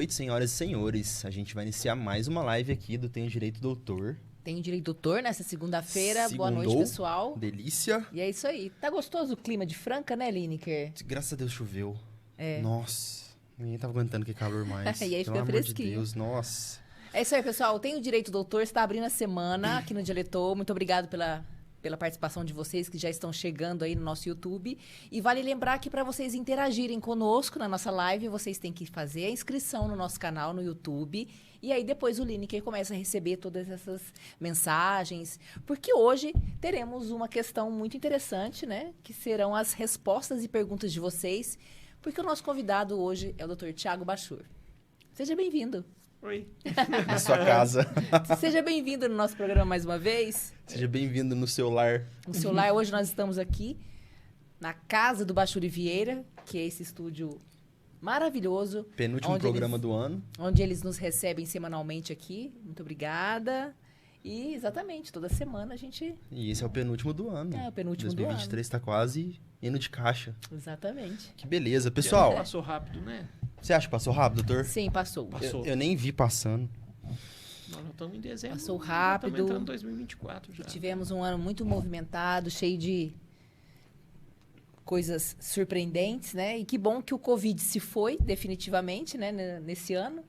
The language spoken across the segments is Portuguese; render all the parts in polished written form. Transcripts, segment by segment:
noite, senhoras e senhores. A gente vai iniciar mais uma live aqui do Tenho Direito Doutor. Tenho Direito Doutor nessa segunda-feira. Boa noite, Segundou. pessoal. Delícia. E é isso aí. Tá gostoso o clima de Franca, né, Lineker? Graças a Deus choveu. É. Nossa, ninguém tava aguentando que calor mais. E aí Pelo fica amor fresquinho. de Deus, nossa. É isso aí, pessoal. Tenho Direito Doutor está abrindo a semana aqui no Dialetou. Muito obrigado pela participação de vocês que já estão chegando aí no nosso YouTube. E vale lembrar que para vocês interagirem conosco na nossa live, vocês têm que fazer a inscrição no nosso canal no YouTube. E aí depois o Lineker começa a receber todas essas mensagens. Porque hoje teremos uma questão muito interessante, né? Que serão as respostas e perguntas de vocês. Porque o nosso convidado hoje é o Dr. Thiago Bachur. Seja bem-vindo. Oi. Na sua casa. Seja bem-vindo no nosso programa mais uma vez. Seja bem-vindo no seu lar. No seu lar, hoje nós estamos aqui na casa do Bachur e Vieira, que é esse estúdio maravilhoso. Penúltimo programa do ano. Onde eles nos recebem semanalmente aqui. Muito obrigada. E, exatamente, toda semana a gente... E esse é o penúltimo do ano. É, o penúltimo 2023 tá quase indo de caixa. Exatamente. Que beleza. Pessoal, Passou rápido, né? você acha que passou rápido, doutor? Sim, passou. Passou. Eu nem vi passando. Nós já estamos em dezembro. Passou já rápido. Estamos entrando em 2024 já. Tivemos um ano muito movimentado, cheio de coisas surpreendentes, né? E que bom que o Covid se foi definitivamente, né? Nesse ano.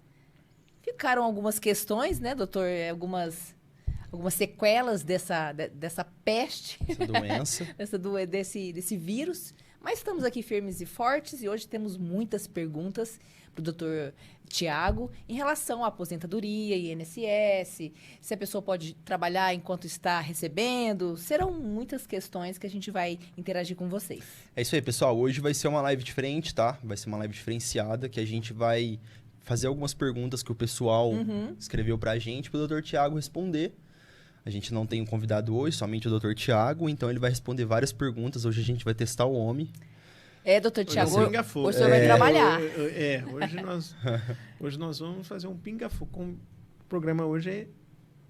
Ficaram algumas questões, né, doutor? Algumas sequelas dessa peste. Essa doença. desse vírus. Mas estamos aqui firmes e fortes e hoje temos muitas perguntas para o doutor Thiago em relação à aposentadoria, INSS, se a pessoa pode trabalhar enquanto está recebendo. Serão muitas questões que a gente vai interagir com vocês. É isso aí, pessoal. Hoje vai ser uma live diferente, tá? Vai ser uma live diferenciada, que a gente vai fazer algumas perguntas que o pessoal escreveu pra gente, pro Dr. Thiago responder. A gente não tem um convidado hoje, somente o Dr. Thiago, então ele vai responder várias perguntas. Hoje a gente vai testar o homem. É, doutor Thiago, hoje o senhor É, vai trabalhar. Hoje nós vamos fazer um pinga-fogo. O programa hoje é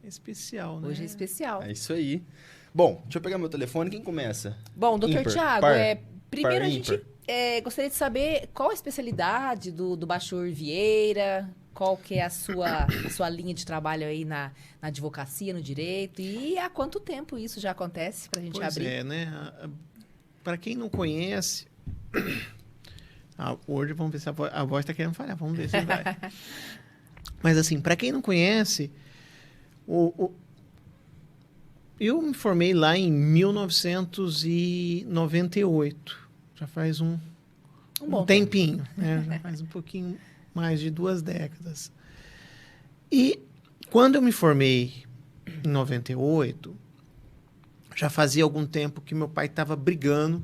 especial, né? Hoje é especial. É isso aí. Bom, deixa eu pegar meu telefone. Quem começa? Bom, doutor Ímpar, Thiago, par, primeiro par, a gente gostaria de saber qual a especialidade do Bachur Vieira, qual que é a sua linha de trabalho aí na advocacia, no direito, e há quanto tempo isso já acontece para a gente abrir? Pois é, né? Para quem não conhece... hoje vamos ver se a voz está querendo falhar, vamos ver se vai. Mas assim, para quem não conhece, eu me formei lá em 1998. Já faz um bom tempinho, né? Já faz um pouquinho mais de 2 décadas. E quando eu me formei em 98, já fazia algum tempo que meu pai estava brigando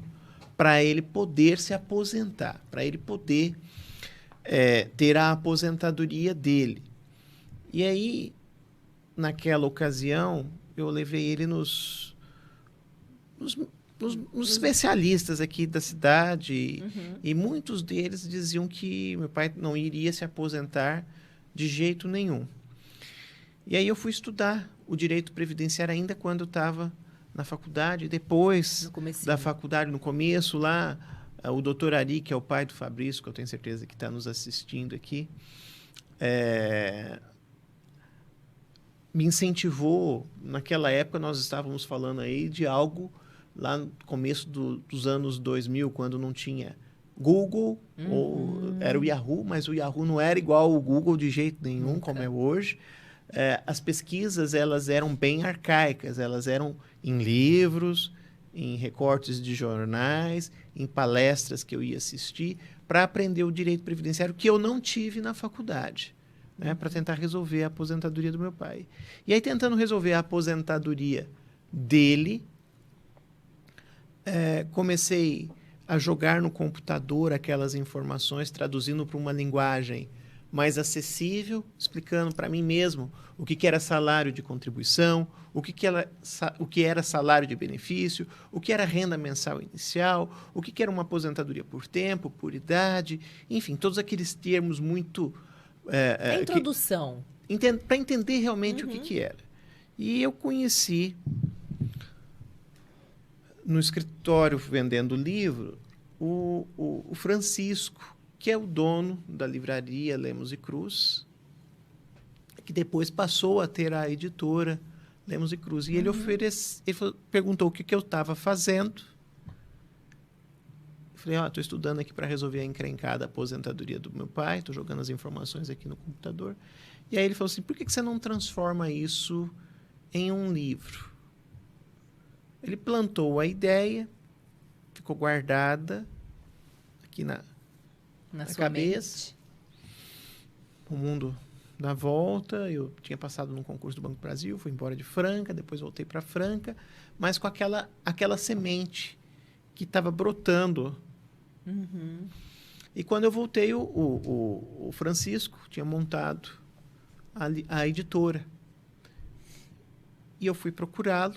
para ele poder se aposentar, para ele poder ter a aposentadoria dele. E aí, naquela ocasião, eu levei ele nos especialistas aqui da cidade, e muitos deles diziam que meu pai não iria se aposentar de jeito nenhum. E aí eu fui estudar o direito previdenciário ainda quando eu estava na faculdade, depois da faculdade, no começo lá, o doutor Ari, que é o pai do Fabrício, que eu tenho certeza que está nos assistindo aqui, me incentivou. Naquela época nós estávamos falando aí de algo lá no começo dos anos 2000, quando não tinha Google, ou era o Yahoo, mas o Yahoo não era igual ao Google de jeito nenhum, como é hoje. As pesquisas, elas eram bem arcaicas, elas eram em livros, em recortes de jornais, em palestras que eu ia assistir, para aprender o direito previdenciário, que eu não tive na faculdade, né, para tentar resolver a aposentadoria do meu pai. E aí, tentando resolver a aposentadoria dele, comecei a jogar no computador aquelas informações, traduzindo para uma linguagem mais acessível, explicando para mim mesmo o que era salário de contribuição, o que era salário de benefício, o que era renda mensal inicial, o que era uma aposentadoria por tempo, por idade, enfim, todos aqueles termos muito... a introdução. Para entender realmente o que era. E eu conheci, no escritório vendendo livro, o Francisco, que é o dono da livraria Lemos e Cruz, que depois passou a ter a editora Lemos e Cruz. E ele perguntou o que eu estava fazendo. Eu falei, estou estudando aqui para resolver a encrencada aposentadoria do meu pai, estou jogando as informações aqui no computador. E aí ele falou assim, por que você não transforma isso em um livro? Ele plantou a ideia, ficou guardada aqui na cabeça. Mente. O mundo dá volta. Eu tinha passado num concurso do Banco do Brasil, fui embora de Franca, depois voltei para Franca, mas com aquela semente que estava brotando. Uhum. E quando eu voltei, o Francisco tinha montado a editora. E eu fui procurá-lo.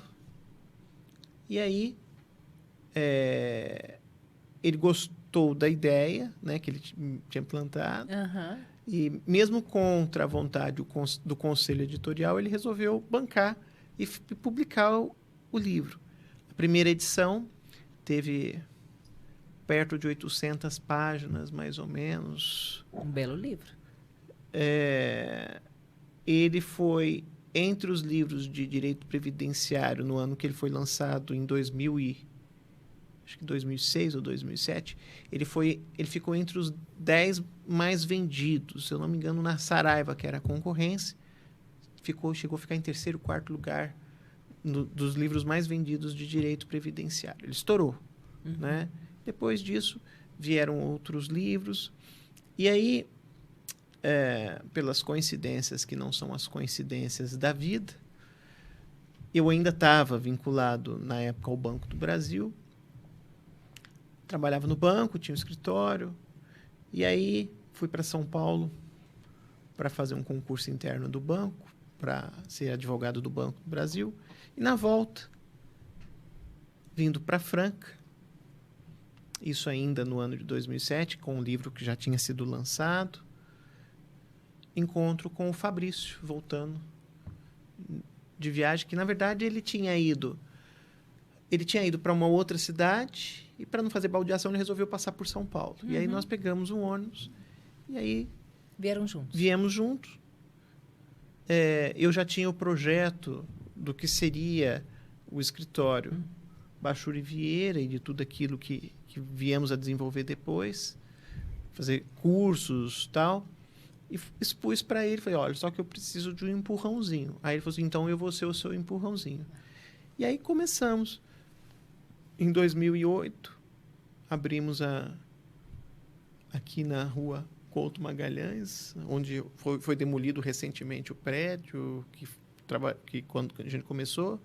E aí, ele gostou da ideia, né, que ele tinha plantado. Uhum. E mesmo contra a vontade do conselho editorial, ele resolveu bancar e publicar o livro. A primeira edição teve perto de 800 páginas, mais ou menos. Um belo livro. Ele foi entre os livros de direito previdenciário no ano que ele foi lançado, em 2006 ou 2007, ele ficou entre os 10 mais vendidos, se eu não me engano, na Saraiva, que era a concorrência, chegou a ficar em terceiro, quarto lugar dos livros mais vendidos de direito previdenciário. Ele estourou, né? Depois disso, vieram outros livros, e aí, pelas coincidências que não são as coincidências da vida, eu ainda estava vinculado, na época, ao Banco do Brasil, trabalhava no banco, tinha um escritório, e aí fui para São Paulo para fazer um concurso interno do banco, para ser advogado do Banco do Brasil, e na volta, vindo para Franca, isso ainda no ano de 2007, com um livro que já tinha sido lançado, encontro com o Fabrício, voltando de viagem, que na verdade ele tinha ido para uma outra cidade, e para não fazer baldeação ele resolveu passar por São Paulo. E aí nós pegamos um ônibus, e aí viemos juntos. Eu já tinha o projeto do que seria o escritório Bachuri Vieira e de tudo aquilo que viemos a desenvolver depois, fazer cursos, tal. E expus para ele, falei, olha, só que eu preciso de um empurrãozinho. Aí ele falou assim, então eu vou ser o seu empurrãozinho. E aí começamos. Em 2008, abrimos aqui na rua Couto Magalhães, onde foi demolido recentemente o prédio, que quando a gente começou,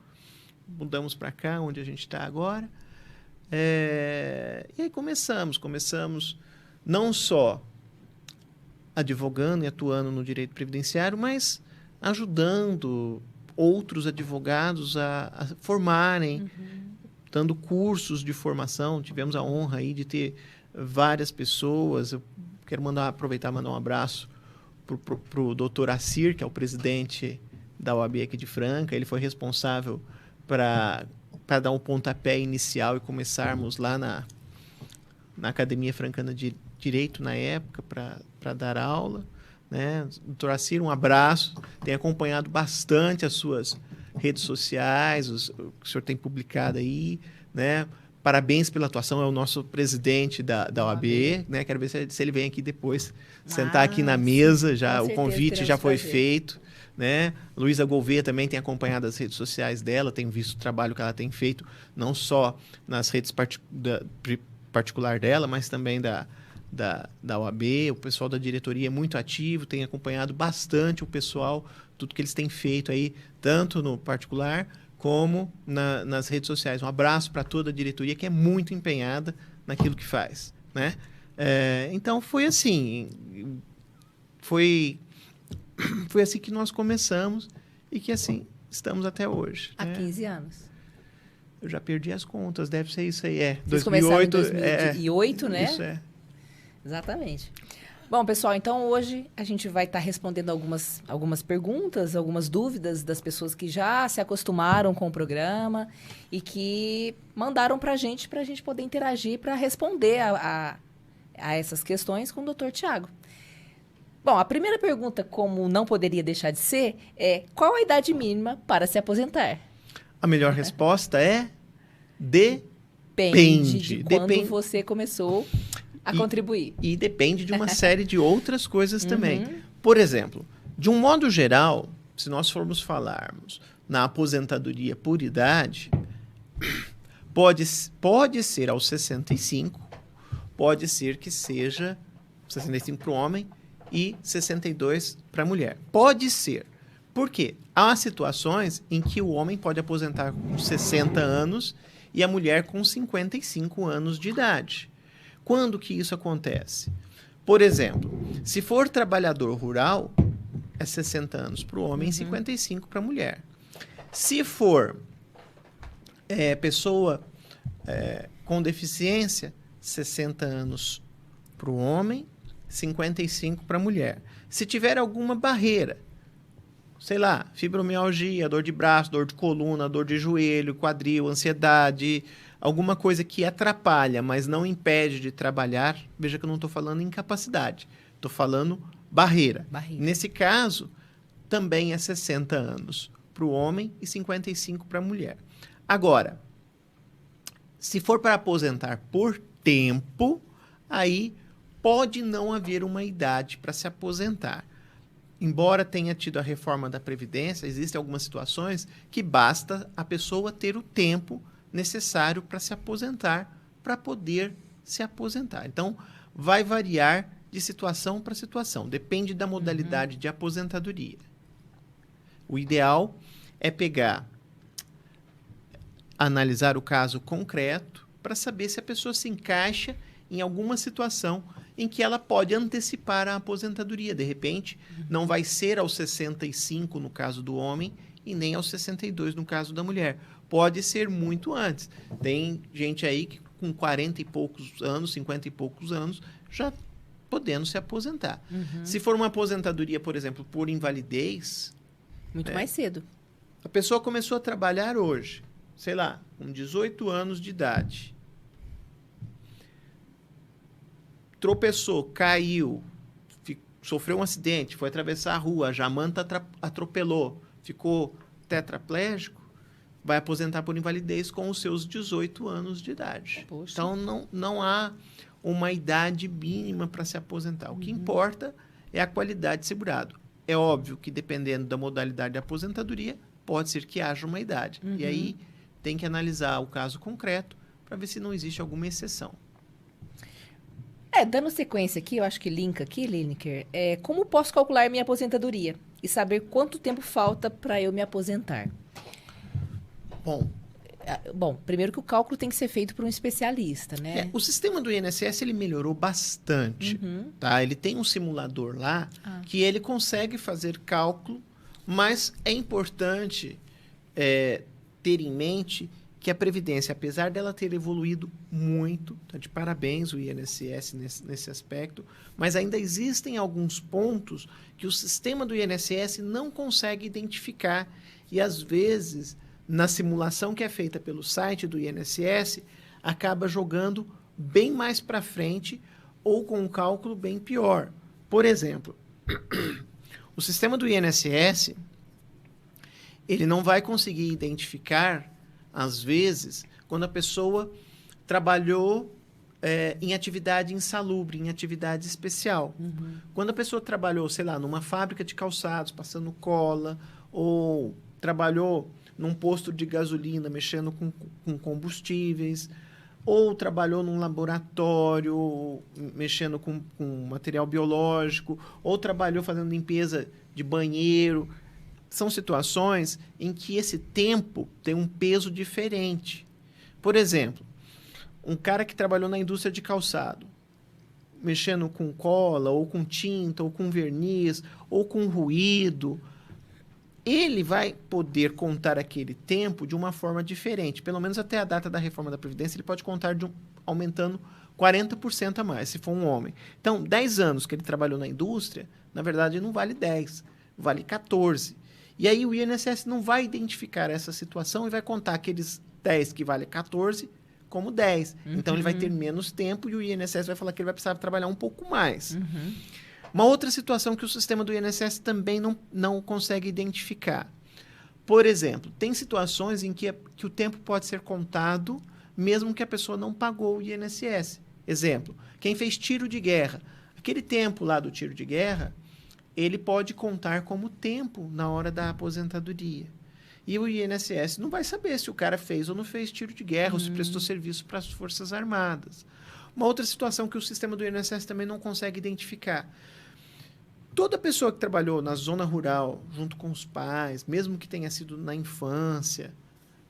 mudamos para cá, onde a gente está agora. E aí começamos não só advogando e atuando no direito previdenciário, mas ajudando outros advogados a formarem, dando cursos de formação. Tivemos a honra aí de ter várias pessoas. Eu quero aproveitar e mandar um abraço para o doutor Assir, que é o presidente da OAB aqui de Franca. Ele foi responsável para dar um pontapé inicial e começarmos lá na Academia Francana de Direito, na época, para dar aula, né? Doutor Assir, um abraço. Tem acompanhado bastante as suas redes sociais, o que o senhor tem publicado aí, né? Parabéns pela atuação, é o nosso presidente da OAB, né? Quero ver se ele vem aqui depois, sentar aqui na mesa, o convite já foi feito, né? Luísa Gouveia também tem acompanhado as redes sociais dela, tem visto o trabalho que ela tem feito, não só nas redes particular dela, mas também da OAB. O pessoal da diretoria é muito ativo, tem acompanhado bastante o pessoal, tudo que eles têm feito aí, tanto no particular como nas redes sociais. Um abraço para toda a diretoria, que é muito empenhada naquilo que faz, né? Então, foi assim. Foi assim que nós começamos e que assim estamos até hoje. Há 15 anos. Eu já perdi as contas, deve ser isso aí. Vocês começaram em 2008, né? Isso é. Exatamente. Bom, pessoal, então hoje a gente vai estar respondendo algumas perguntas, algumas dúvidas das pessoas que já se acostumaram com o programa e que mandaram para a gente poder interagir, para responder a essas questões com o Dr. Tiago. Bom, a primeira pergunta, como não poderia deixar de ser, é qual a idade mínima para se aposentar? A melhor resposta é depende. De quando você começou a contribuir. E depende de uma série de outras coisas também. Por exemplo, de um modo geral, se nós formos falarmos na aposentadoria por idade, pode ser aos 65, pode ser que seja 65 para o homem e 62 para a mulher. Pode ser. Por quê? Há situações em que o homem pode aposentar com 60 anos e a mulher com 55 anos de idade. Quando que isso acontece? Por exemplo, se for trabalhador rural, é 60 anos para o homem e 55 para a mulher. Se for pessoa com deficiência, 60 anos para o homem, 55 para a mulher. Se tiver alguma barreira, sei lá, fibromialgia, dor de braço, dor de coluna, dor de joelho, quadril, ansiedade, alguma coisa que atrapalha, mas não impede de trabalhar, veja que eu não estou falando incapacidade, estou falando barreira. Nesse caso, também é 60 anos para o homem e 55 para a mulher. Agora, se for para aposentar por tempo, aí pode não haver uma idade para se aposentar. Embora tenha tido a reforma da Previdência, existem algumas situações que basta a pessoa ter o tempo necessário para se aposentar, para poder se aposentar. Então, vai variar de situação para situação, depende da modalidade de aposentadoria. O ideal é analisar o caso concreto para saber se a pessoa se encaixa em alguma situação em que ela pode antecipar a aposentadoria. De repente, não vai ser aos 65 no caso do homem e nem aos 62 no caso da mulher. Pode ser muito antes. Tem gente aí que com 40 e poucos anos, 50 e poucos anos, já podendo se aposentar. Se for uma aposentadoria, por exemplo, por invalidez... Muito mais cedo. A pessoa começou a trabalhar hoje, sei lá, com 18 anos de idade. Tropeçou, caiu, sofreu um acidente, foi atravessar a rua, a jamanta atropelou, ficou tetraplégico, vai aposentar por invalidez com os seus 18 anos de idade. Poxa. Então, não há uma idade mínima para se aposentar. O que importa é a qualidade de segurado. É óbvio que, dependendo da modalidade de aposentadoria, pode ser que haja uma idade. E aí, tem que analisar o caso concreto para ver se não existe alguma exceção. Dando sequência aqui, eu acho que linka aqui, Lineker, como posso calcular minha aposentadoria e saber quanto tempo falta para eu me aposentar? Bom, primeiro que o cálculo tem que ser feito por um especialista, né? O sistema do INSS ele melhorou bastante. Tá? Ele tem um simulador lá que ele consegue fazer cálculo, mas é importante ter em mente que a Previdência, apesar dela ter evoluído muito, tá de parabéns o INSS nesse aspecto, mas ainda existem alguns pontos que o sistema do INSS não consegue identificar e, às vezes, na simulação que é feita pelo site do INSS, acaba jogando bem mais para frente ou com um cálculo bem pior. Por exemplo, o sistema do INSS ele não vai conseguir identificar às vezes, quando a pessoa trabalhou em atividade insalubre, em atividade especial. Quando a pessoa trabalhou, sei lá, numa fábrica de calçados, passando cola, ou trabalhou num posto de gasolina, mexendo com combustíveis, ou trabalhou num laboratório, mexendo com material biológico, ou trabalhou fazendo limpeza de banheiro. São situações em que esse tempo tem um peso diferente. Por exemplo, um cara que trabalhou na indústria de calçado, mexendo com cola, ou com tinta, ou com verniz, ou com ruído, ele vai poder contar aquele tempo de uma forma diferente. Pelo menos até a data da reforma da Previdência, ele pode contar aumentando 40% a mais, se for um homem. Então, 10 anos que ele trabalhou na indústria, na verdade, não vale 10, vale 14. E aí o INSS não vai identificar essa situação e vai contar aqueles 10 que vale 14 como 10. Então, ele vai ter menos tempo e o INSS vai falar que ele vai precisar trabalhar um pouco mais. Uma outra situação que o sistema do INSS também não consegue identificar. Por exemplo, tem situações em que o tempo pode ser contado mesmo que a pessoa não pagou o INSS. Exemplo, quem fez tiro de guerra. Aquele tempo lá do tiro de guerra, ele pode contar como tempo na hora da aposentadoria. E o INSS não vai saber se o cara fez ou não fez tiro de guerra, ou se prestou serviço para as Forças Armadas. Uma outra situação que o sistema do INSS também não consegue identificar. Toda pessoa que trabalhou na zona rural, junto com os pais, mesmo que tenha sido na infância,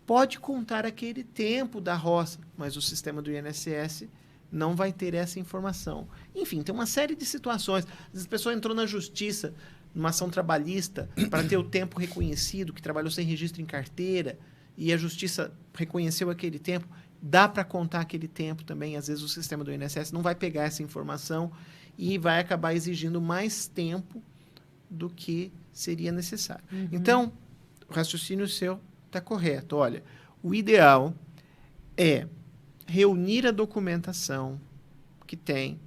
pode contar aquele tempo da roça, mas o sistema do INSS não vai ter essa informação. Enfim, tem uma série de situações. Às vezes a pessoa entrou na justiça, numa ação trabalhista, para ter o tempo reconhecido, que trabalhou sem registro em carteira, e a justiça reconheceu aquele tempo. Dá para contar aquele tempo também. Às vezes o sistema do INSS não vai pegar essa informação e vai acabar exigindo mais tempo do que seria necessário. Então, o raciocínio seu está correto. Olha, o ideal é reunir a documentação que tem,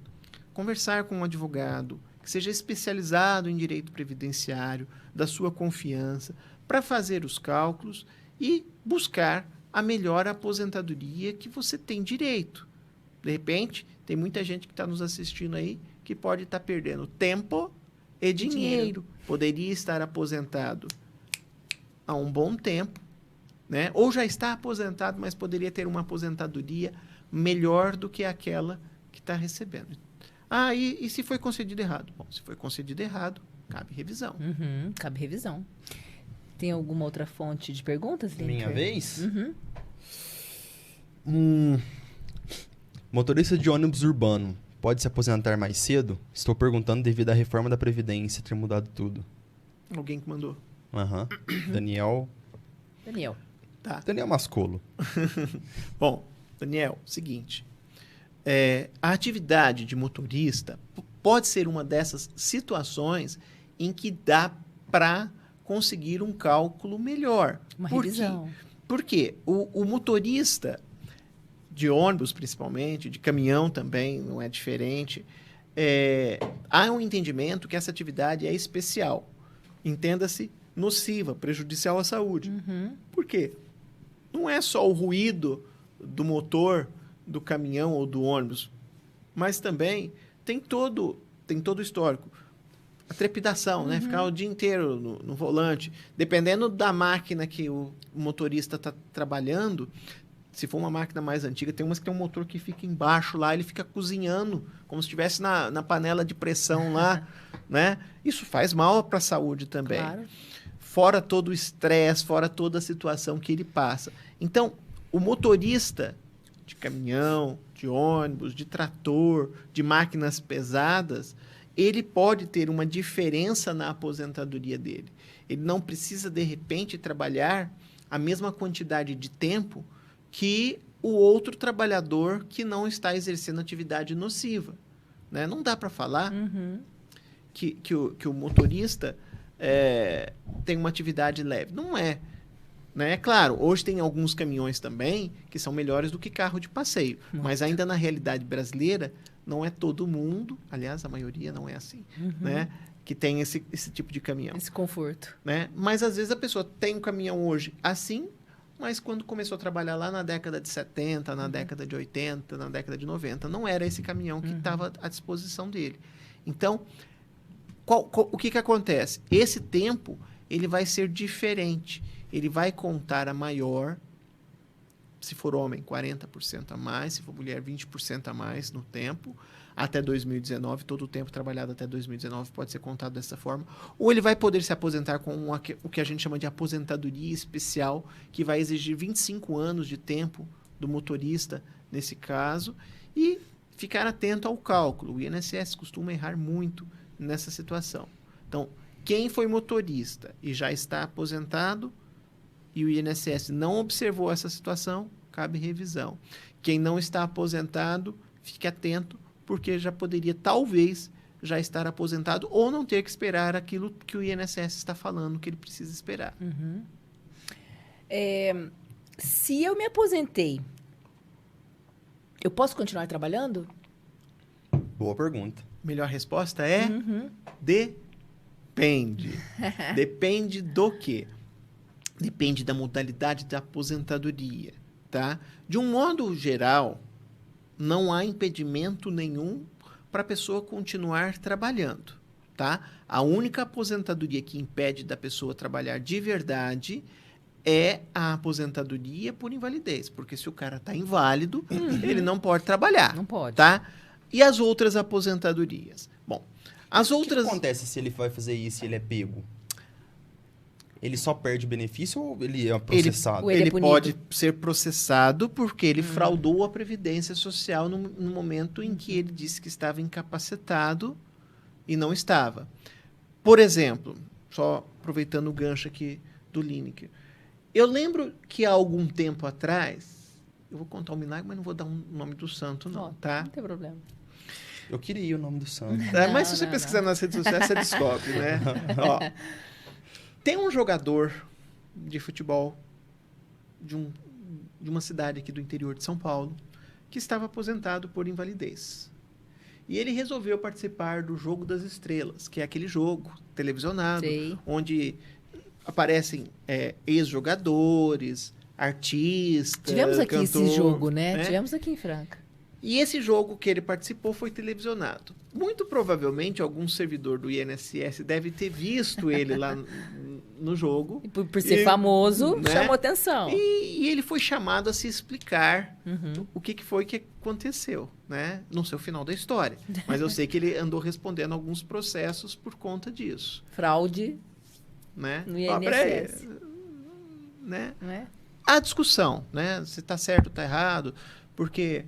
conversar com um advogado que seja especializado em direito previdenciário, da sua confiança, para fazer os cálculos e buscar a melhor aposentadoria que você tem direito. De repente, tem muita gente que está nos assistindo aí que pode estar perdendo tempo e dinheiro. Poderia estar aposentado há um bom tempo, né? Ou já está aposentado, mas poderia ter uma aposentadoria melhor do que aquela que está recebendo. Ah, e se foi concedido errado? Bom, se foi concedido errado, cabe revisão. Cabe revisão. Tem alguma outra fonte de perguntas, Linker? Minha vez? Motorista de ônibus urbano pode se aposentar mais cedo? Estou perguntando devido à reforma da Previdência ter mudado tudo. Alguém que mandou. Daniel. Tá. Daniel Mascolo. Bom, Daniel, seguinte. A atividade de motorista pode ser uma dessas situações em que dá para conseguir um cálculo melhor. Uma revisão. Por quê? O motorista de ônibus, principalmente, de caminhão também, não é diferente, há um entendimento que essa atividade é especial. Entenda-se, nociva, prejudicial à saúde. Por quê? Não é só o ruído do motor do caminhão ou do ônibus, mas também tem todo o histórico. A trepidação, né? Ficar o dia inteiro no volante. Dependendo da máquina que o motorista está trabalhando, se for uma máquina mais antiga, tem umas que tem um motor que fica embaixo lá, ele fica cozinhando, como se estivesse na panela de pressão lá, né? Isso faz mal para a saúde também. Claro. Fora todo o estresse, fora toda a situação que ele passa. Então, o motorista de caminhão, de ônibus, de trator, de máquinas pesadas, ele pode ter uma diferença na aposentadoria dele. Ele não precisa, de repente, trabalhar a mesma quantidade de tempo que o outro trabalhador que não está exercendo atividade nociva. Né? Não dá para falar que o motorista tem uma atividade leve. Não é. Né? Claro, hoje tem alguns caminhões também que são melhores do que carro de passeio. Mas ainda na realidade brasileira, não é todo mundo, aliás, a maioria não é assim, né? Que tem esse tipo de caminhão. Esse conforto. Né? Mas às vezes a pessoa tem um caminhão hoje assim, mas quando começou a trabalhar lá na década de 70, na década de 80, na década de 90, não era esse caminhão que estava à disposição dele. Então, o que acontece? Esse tempo ele vai ser diferente. Ele vai contar a maior, se for homem, 40% a mais, se for mulher, 20% a mais no tempo, até 2019, todo o tempo trabalhado até 2019 pode ser contado dessa forma. Ou ele vai poder se aposentar com o que a gente chama de aposentadoria especial, que vai exigir 25 anos de tempo do motorista, nesse caso, e ficar atento ao cálculo. O INSS costuma errar muito nessa situação. Então, quem foi motorista e já está aposentado, e o INSS não observou essa situação, cabe revisão. Quem não está aposentado, fique atento, porque já poderia, talvez, já estar aposentado ou não ter que esperar aquilo que o INSS está falando que ele precisa esperar. Se eu me aposentei Eu posso continuar trabalhando? Boa pergunta. Melhor resposta é depende. Depende do quê? Depende da modalidade da aposentadoria, tá? De um modo geral, não há impedimento nenhum para a pessoa continuar trabalhando, tá? A única aposentadoria que impede da pessoa trabalhar de verdade é a aposentadoria por invalidez, porque se o cara está inválido, ele não pode trabalhar. Não pode. Tá? E as outras aposentadorias? Bom, as O outras... que acontece se ele vai fazer isso e ele é pego? Ele só perde benefício ou ele é processado? Ele é Ele punido. pode ser processado porque ele fraudou a Previdência Social no momento em que ele disse que estava incapacitado e não estava. Por exemplo, só aproveitando o gancho aqui do Lineker, eu lembro que há algum tempo atrás, eu vou contar um milagre, mas não vou dar o nome do santo não, tá? Não tem problema. Eu queria o nome do santo. Mas se você pesquisar nas redes sociais, você descobre, né? Ó, tem um jogador de futebol de uma cidade aqui do interior de São Paulo que estava aposentado por invalidez. E ele resolveu participar do Jogo das Estrelas, que é aquele jogo televisionado, Sei. onde aparecem ex-jogadores, artistas, Tivemos aqui cantor, esse jogo, né? Tivemos aqui em Franca. E esse jogo que ele participou foi televisionado. Muito provavelmente, algum servidor do INSS deve ter visto ele lá no jogo. E por ser famoso, né? chamou atenção. E ele foi chamado a se explicar o que foi que aconteceu, né? Não sei o final da história, mas eu sei que ele andou respondendo alguns processos por conta disso, Fraude né? no Ó, peraí, INSS. né? Não é? A discussão, né? Se está certo ou está errado, porque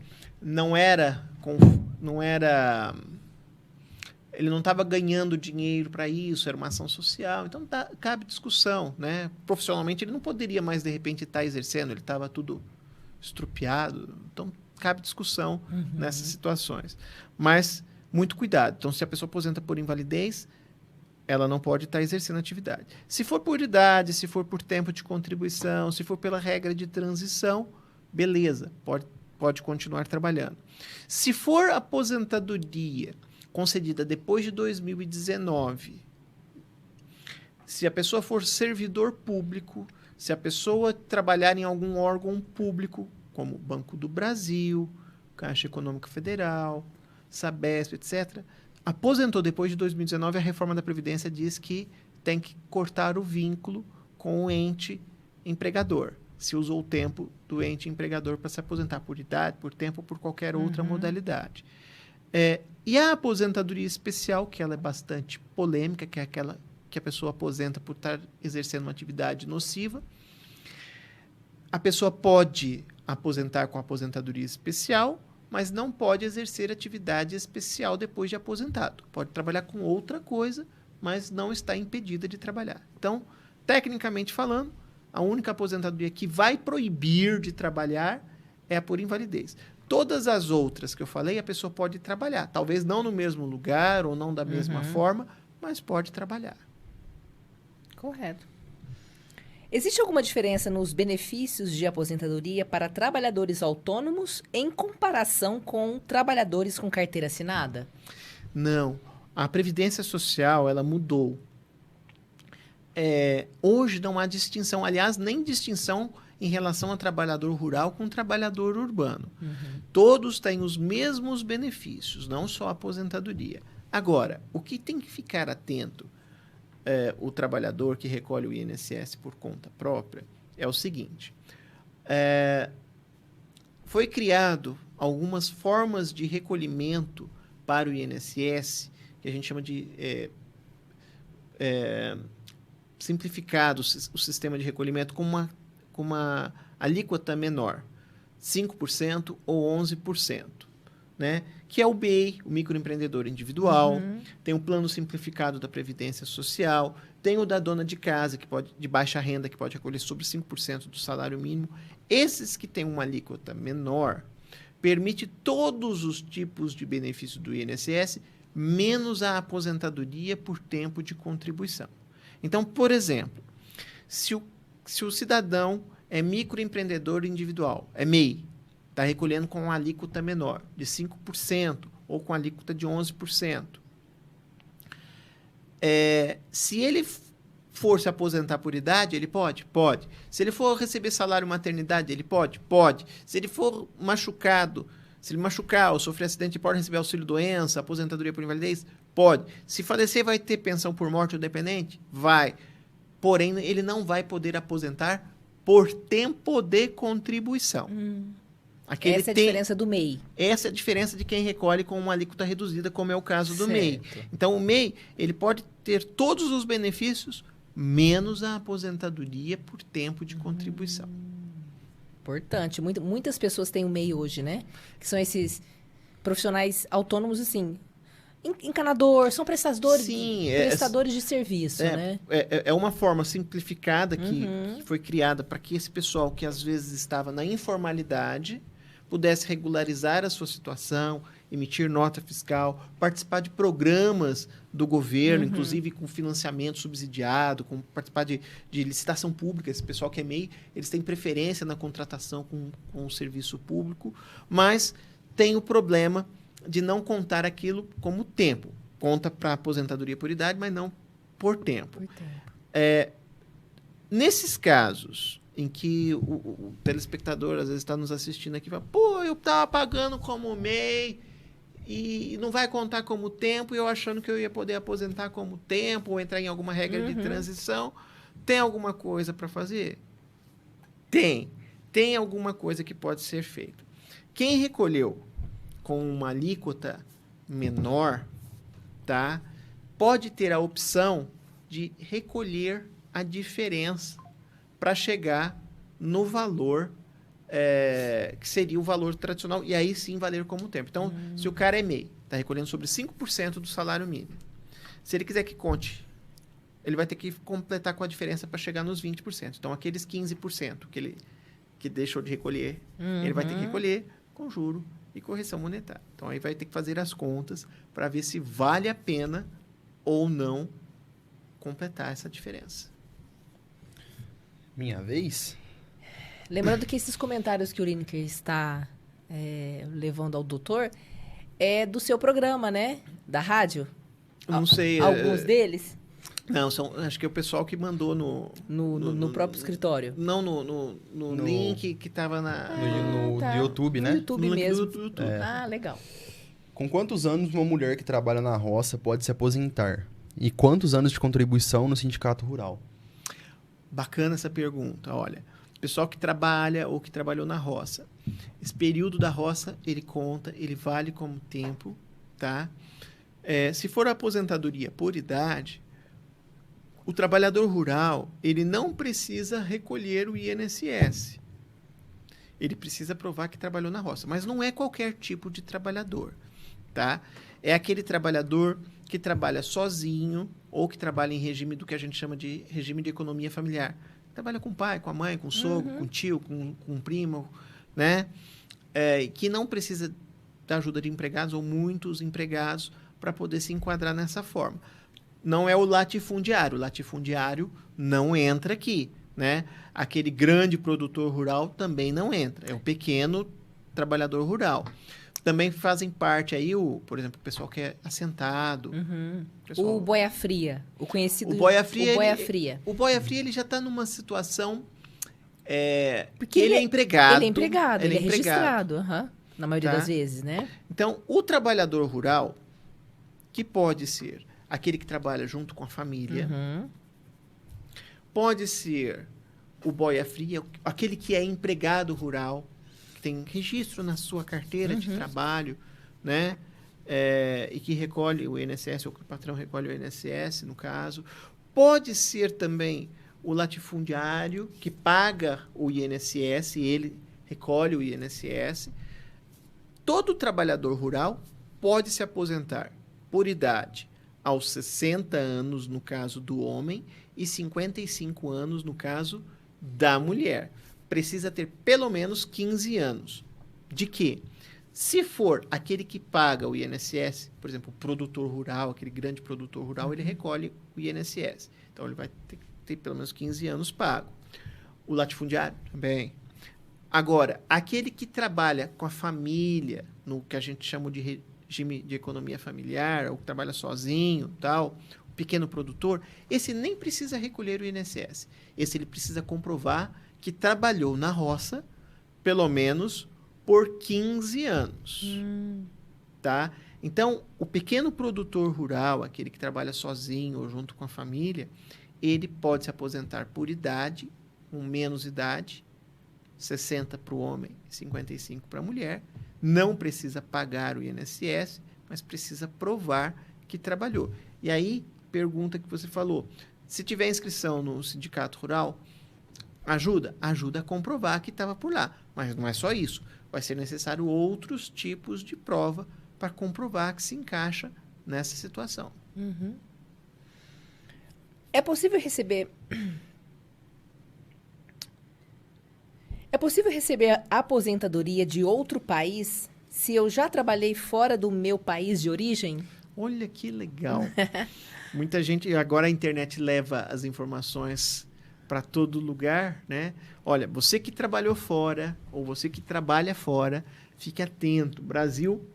ele não estava ganhando dinheiro para isso, era uma ação social, então cabe discussão, né? Profissionalmente ele não poderia mais de repente estar exercendo, ele estava tudo estrupiado, então cabe discussão nessas situações. Mas muito cuidado. Então, se a pessoa aposenta por invalidez, ela não pode estar exercendo atividade. Se for por idade, se for por tempo de contribuição, se for pela regra de transição, beleza, pode continuar trabalhando. Se for aposentadoria concedida depois de 2019, se a pessoa for servidor público, se a pessoa trabalhar em algum órgão público, como Banco do Brasil, Caixa Econômica Federal, Sabesp, etc., aposentou depois de 2019, a reforma da Previdência diz que tem que cortar o vínculo com o ente empregador. Se usou o tempo do ente empregador para se aposentar por idade, por tempo ou por qualquer outra modalidade. E a aposentadoria especial, que ela é bastante polêmica, que é aquela que a pessoa aposenta por estar exercendo uma atividade nociva. A pessoa pode aposentar com aposentadoria especial, mas não pode exercer atividade especial depois de aposentado. Pode trabalhar com outra coisa, mas não está impedida de trabalhar. Então, tecnicamente falando, a única aposentadoria que vai proibir de trabalhar é a por invalidez. Todas as outras que eu falei, a pessoa pode trabalhar. Talvez não no mesmo lugar ou não da mesma forma, mas pode trabalhar. Correto. Existe alguma diferença nos benefícios de aposentadoria para trabalhadores autônomos em comparação com trabalhadores com carteira assinada? Não. A Previdência Social, ela mudou. Hoje não há distinção, aliás, nem distinção em relação a trabalhador rural com trabalhador urbano. Todos têm os mesmos benefícios, não só a aposentadoria. Agora, o que tem que ficar atento o trabalhador que recolhe o INSS por conta própria é o seguinte: foi criado algumas formas de recolhimento para o INSS que a gente chama de simplificado o sistema de recolhimento com uma alíquota menor, 5% ou 11%. Né? Que é o BEI, o microempreendedor individual, tem o plano simplificado da Previdência Social, tem o da dona de casa, de baixa renda, que pode recolher sobre 5% do salário mínimo. Esses que têm uma alíquota menor, permite todos os tipos de benefício do INSS, menos a aposentadoria por tempo de contribuição. Então, por exemplo, se o cidadão é microempreendedor individual, é MEI, está recolhendo com uma alíquota menor, de 5%, ou com alíquota de 11%. Se ele for se aposentar por idade, ele pode? Pode. Se ele for receber salário maternidade, ele pode? Pode. Se ele for machucado, se ele machucar ou sofrer acidente, pode receber auxílio-doença, aposentadoria por invalidez? Pode. Se falecer, vai ter pensão por morte ou dependente? Vai. Porém, ele não vai poder aposentar por tempo de contribuição. Essa é a diferença do MEI. Essa é a diferença de quem recolhe com uma alíquota reduzida, como é o caso do MEI. Então, o MEI, ele pode ter todos os benefícios, menos a aposentadoria por tempo de contribuição. Importante. Muitas pessoas têm o MEI hoje, né? Que são esses profissionais autônomos, assim, encanador, são prestadores, prestadores de serviço, né? É uma forma simplificada que foi criada para que esse pessoal que às vezes estava na informalidade pudesse regularizar a sua situação, emitir nota fiscal, participar de programas do governo, inclusive com financiamento subsidiado, participar de licitação pública. Esse pessoal que é MEI, eles têm preferência na contratação com o serviço público, mas tem o problema de não contar aquilo como tempo. Conta para aposentadoria por idade, mas não por tempo. Nesses casos em que o telespectador às vezes está nos assistindo aqui e fala, pô, eu estava pagando como MEI e não vai contar como tempo, e eu achando que eu ia poder aposentar como tempo ou entrar em alguma regra de transição. Tem alguma coisa para fazer? Tem alguma coisa que pode ser feita. Quem recolheu com uma alíquota menor, tá, pode ter a opção de recolher a diferença para chegar no valor que seria o valor tradicional, e aí sim valer como tempo. Então, se o cara é MEI, está recolhendo sobre 5% do salário mínimo, se ele quiser que conte, ele vai ter que completar com a diferença para chegar nos 20%. Então, aqueles 15% que deixou de recolher, ele vai ter que recolher com juro e correção monetária. Então, aí vai ter que fazer as contas para ver se vale a pena ou não completar essa diferença. Minha vez? Lembrando que esses comentários que o Lineker está levando ao doutor é do seu programa, né? Da rádio? Não sei. Alguns deles? Não, acho que é o pessoal que mandou no próprio escritório. Não, no link que estava no YouTube, né? No YouTube mesmo. Do YouTube. Ah, legal. Com quantos anos uma mulher que trabalha na roça pode se aposentar? E quantos anos de contribuição no sindicato rural? Bacana essa pergunta. Olha, pessoal que trabalha ou que trabalhou na roça, esse período da roça, ele conta, ele vale como tempo, tá? Se for a aposentadoria por idade, o trabalhador rural, ele não precisa recolher o INSS. Ele precisa provar que trabalhou na roça, mas não é qualquer tipo de trabalhador, tá? É aquele trabalhador que trabalha sozinho ou que trabalha em regime do que a gente chama de regime de economia familiar. Trabalha com o pai, com a mãe, com o sogro, com o tio, com o primo, né? Que não precisa da ajuda de empregados ou muitos empregados para poder se enquadrar nessa forma. Não é o latifundiário. O latifundiário não entra aqui, né? Aquele grande produtor rural também não entra. É o pequeno trabalhador rural. Também fazem parte aí, por exemplo, o pessoal que é assentado. O boia fria, o conhecido... O boia fria. O boia fria, ele já está numa situação... porque ele é empregado. Ele é empregado, ele é registrado, na maioria das vezes, né? Então, o trabalhador rural, que pode ser aquele que trabalha junto com a família, pode ser o boia fria, aquele que é empregado rural, tem registro na sua carteira de trabalho, né? E que recolhe o INSS, ou que o patrão recolhe o INSS, no caso. Pode ser também o latifundiário, que paga o INSS, e ele recolhe o INSS. Todo trabalhador rural pode se aposentar por idade aos 60 anos, no caso do homem, e 55 anos, no caso da mulher. Precisa ter pelo menos 15 anos. De quê? Se for aquele que paga o INSS, por exemplo, o produtor rural, aquele grande produtor rural, ele recolhe o INSS. Então, ele vai ter pelo menos 15 anos pago. O latifundiário também. Agora, aquele que trabalha com a família, no que a gente chama de regime de economia familiar, ou que trabalha sozinho, tal, o pequeno produtor, esse nem precisa recolher o INSS. Esse ele precisa comprovar que trabalhou na roça pelo menos por 15 anos. Tá? Então, o pequeno produtor rural, aquele que trabalha sozinho ou junto com a família, ele pode se aposentar por idade, com menos idade, 60 para o homem e 55 para a mulher. Não precisa pagar o INSS, mas precisa provar que trabalhou. E aí, pergunta que você falou, se tiver inscrição no sindicato rural, ajuda? Ajuda a comprovar que estava por lá. Mas não é só isso. Vai ser necessário outros tipos de prova para comprovar que se encaixa nessa situação. É possível receber... É possível receber a aposentadoria de outro país se eu já trabalhei fora do meu país de origem? Olha que legal. Muita gente... Agora a internet leva as informações para todo lugar, né? Olha, você que trabalhou fora, ou você que trabalha fora, fique atento. O Brasil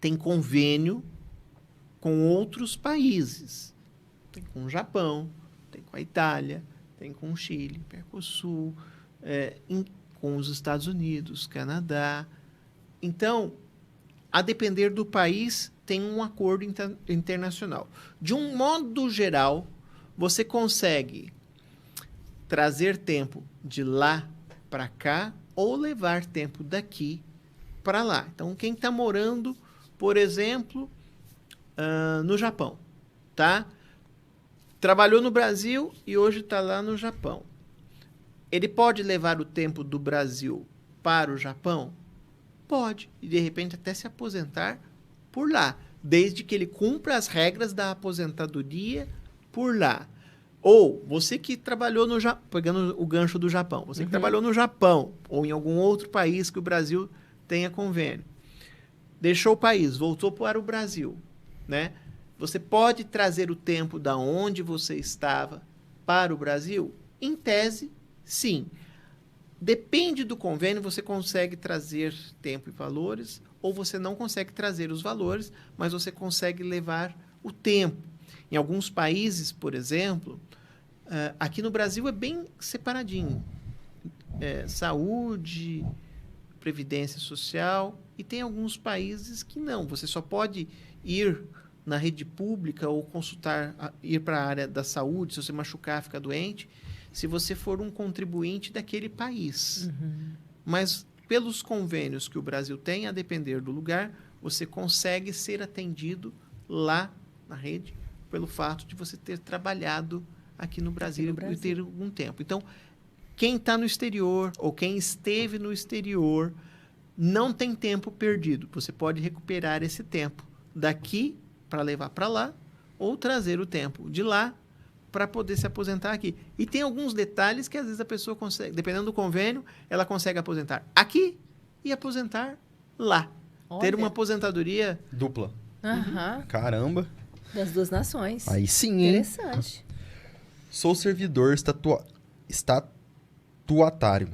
tem convênio com outros países. Tem com o Japão, tem com a Itália, tem com o Chile, Mercosul, com os Estados Unidos, Canadá. Então, a depender do país, tem um acordo internacional. De um modo geral, você consegue trazer tempo de lá para cá ou levar tempo daqui para lá. Então, quem está morando, por exemplo, no Japão, tá? Trabalhou no Brasil e hoje está lá no Japão. Ele pode levar o tempo do Brasil para o Japão? Pode. E, de repente, até se aposentar por lá, desde que ele cumpra as regras da aposentadoria por lá. Ou você que trabalhou no Japão, pegando o gancho do Japão, você que trabalhou no Japão ou em algum outro país que o Brasil tenha convênio, deixou o país, voltou para o Brasil, né? Você pode trazer o tempo da onde você estava para o Brasil? Em tese, sim. Depende do convênio, você consegue trazer tempo e valores, ou você não consegue trazer os valores, mas você consegue levar o tempo. Em alguns países, por exemplo, aqui no Brasil é bem separadinho. Saúde, previdência social, e tem alguns países que não. Você só pode ir na rede pública ou ir para a área da saúde, se você machucar, ficar doente, se você for um contribuinte daquele país. Mas, pelos convênios que o Brasil tem, a depender do lugar, você consegue ser atendido lá na rede, pelo fato de você ter trabalhado aqui no Brasil e ter algum tempo. Então, quem está no exterior ou quem esteve no exterior não tem tempo perdido. Você pode recuperar esse tempo daqui para levar para lá ou trazer o tempo de lá para poder se aposentar aqui. E tem alguns detalhes que às vezes a pessoa consegue, dependendo do convênio, ela consegue aposentar aqui e aposentar lá. Olha. Ter uma aposentadoria dupla. Caramba. Das duas nações. Aí sim, hein? Interessante. Sou servidor estatutário.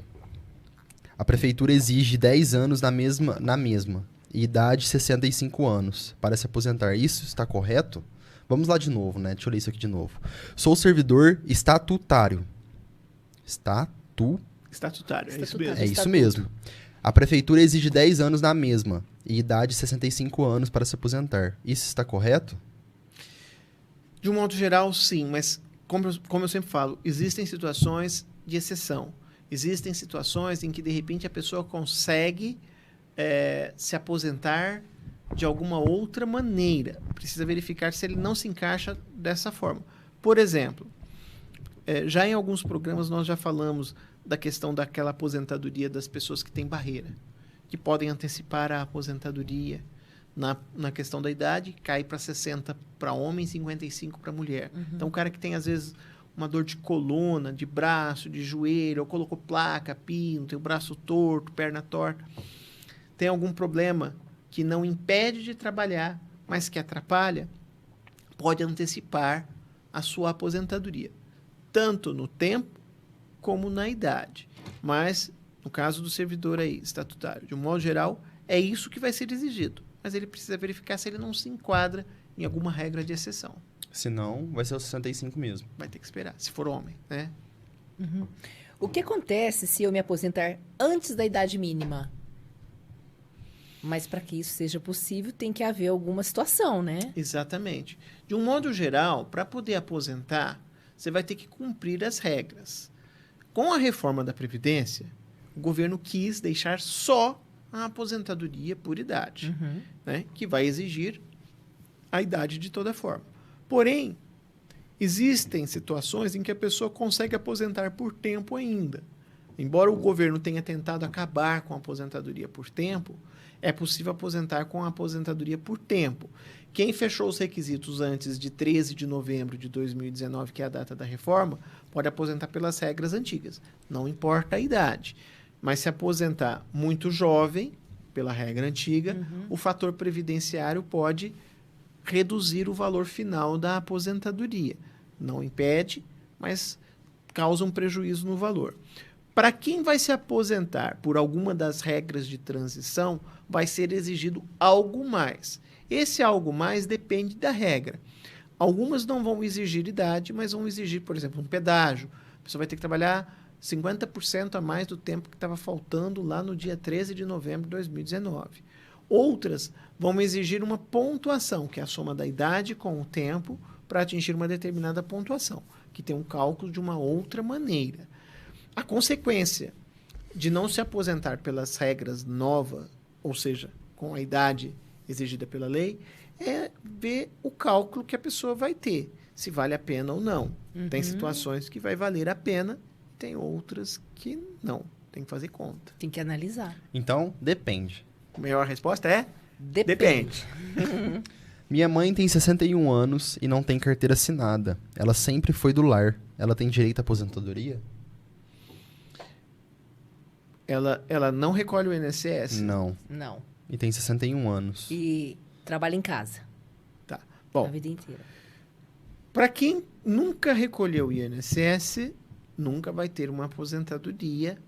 A prefeitura exige 10 anos na mesma e idade 65 anos para se aposentar. Isso está correto? Vamos lá de novo, né? Deixa eu ler isso aqui de novo. Sou servidor estatutário. Estatutário, é isso mesmo. É isso mesmo. A prefeitura exige 10 anos na mesma e idade 65 anos para se aposentar. Isso está correto? De um modo geral, sim, mas como eu sempre falo, existem situações de exceção. Existem situações em que, de repente, a pessoa consegue se aposentar de alguma outra maneira. Precisa verificar se ele não se encaixa dessa forma. Por exemplo, já em alguns programas nós já falamos da questão daquela aposentadoria das pessoas que têm barreira, que podem antecipar a aposentadoria na questão da idade, cai para 60 para homem e 55 para mulher. Então, o cara que tem, às vezes, uma dor de coluna, de braço, de joelho, ou colocou placa, pino, tem o braço torto, perna torta, tem algum problema que não impede de trabalhar, mas que atrapalha, pode antecipar a sua aposentadoria, tanto no tempo como na idade. Mas no caso do servidor aí, estatutário, de um modo geral, é isso que vai ser exigido. Mas ele precisa verificar se ele não se enquadra em alguma regra de exceção. Se não, vai ser os 65 mesmo. Vai ter que esperar, se for homem, né? O que acontece se eu me aposentar antes da idade mínima? Mas para que isso seja possível, tem que haver alguma situação, né? Exatamente. De um modo geral, para poder aposentar, você vai ter que cumprir as regras. Com a reforma da Previdência, o governo quis deixar só a aposentadoria por idade, né? Que vai exigir a idade de toda forma. Porém, existem situações em que a pessoa consegue aposentar por tempo ainda. Embora o governo tenha tentado acabar com a aposentadoria por tempo, é possível aposentar com a aposentadoria por tempo. Quem fechou os requisitos antes de 13 de novembro de 2019, que é a data da reforma, pode aposentar pelas regras antigas. Não importa a idade. Mas se aposentar muito jovem, pela regra antiga, o fator previdenciário pode reduzir o valor final da aposentadoria. Não impede, mas causa um prejuízo no valor. Para quem vai se aposentar por alguma das regras de transição, vai ser exigido algo mais. Esse algo mais depende da regra. Algumas não vão exigir idade, mas vão exigir, por exemplo, um pedágio. A pessoa vai ter que trabalhar 50% a mais do tempo que estava faltando lá no dia 13 de novembro de 2019. Outras vão exigir uma pontuação, que é a soma da idade com o tempo, para atingir uma determinada pontuação, que tem um cálculo de uma outra maneira. A consequência de não se aposentar pelas regras novas, ou seja, com a idade exigida pela lei, é ver o cálculo que a pessoa vai ter, se vale a pena ou não. Tem situações que vai valer a pena, tem outras que não. Tem que fazer conta. Tem que analisar. Então, depende. A melhor resposta é? Depende. Minha mãe tem 61 anos e não tem carteira assinada. Ela sempre foi do lar. Ela tem direito à aposentadoria? Ela não recolhe o INSS? Não. Não. E tem 61 anos. E trabalha em casa Tá. a Bom, vida inteira. para quem nunca recolheu o INSS, nunca vai ter uma aposentadoria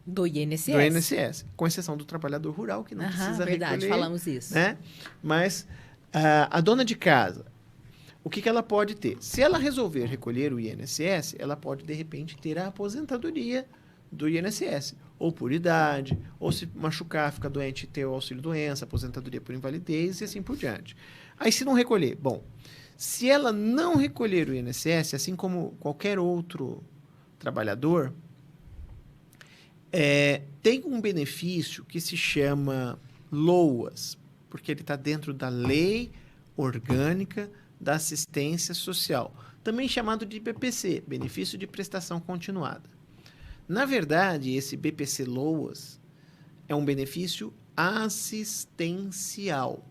Do INSS. do INSS, com exceção do trabalhador rural, que não precisa verdade, recolher. falamos isso. Né? Mas a dona de casa, o que ela pode ter? Se ela resolver recolher o INSS, ela pode, de repente, ter a aposentadoria do INSS, ou por idade, ou se machucar, ficar doente, ter o auxílio-doença, aposentadoria por invalidez e assim por diante. Aí, se não recolher, bom, se ela não recolher o INSS, assim como qualquer outro trabalhador, tem um benefício que se chama LOAS, porque ele está dentro da Lei Orgânica da Assistência Social, também chamado de BPC, Benefício de Prestação Continuada. Na verdade, esse BPC LOAS é um benefício assistencial,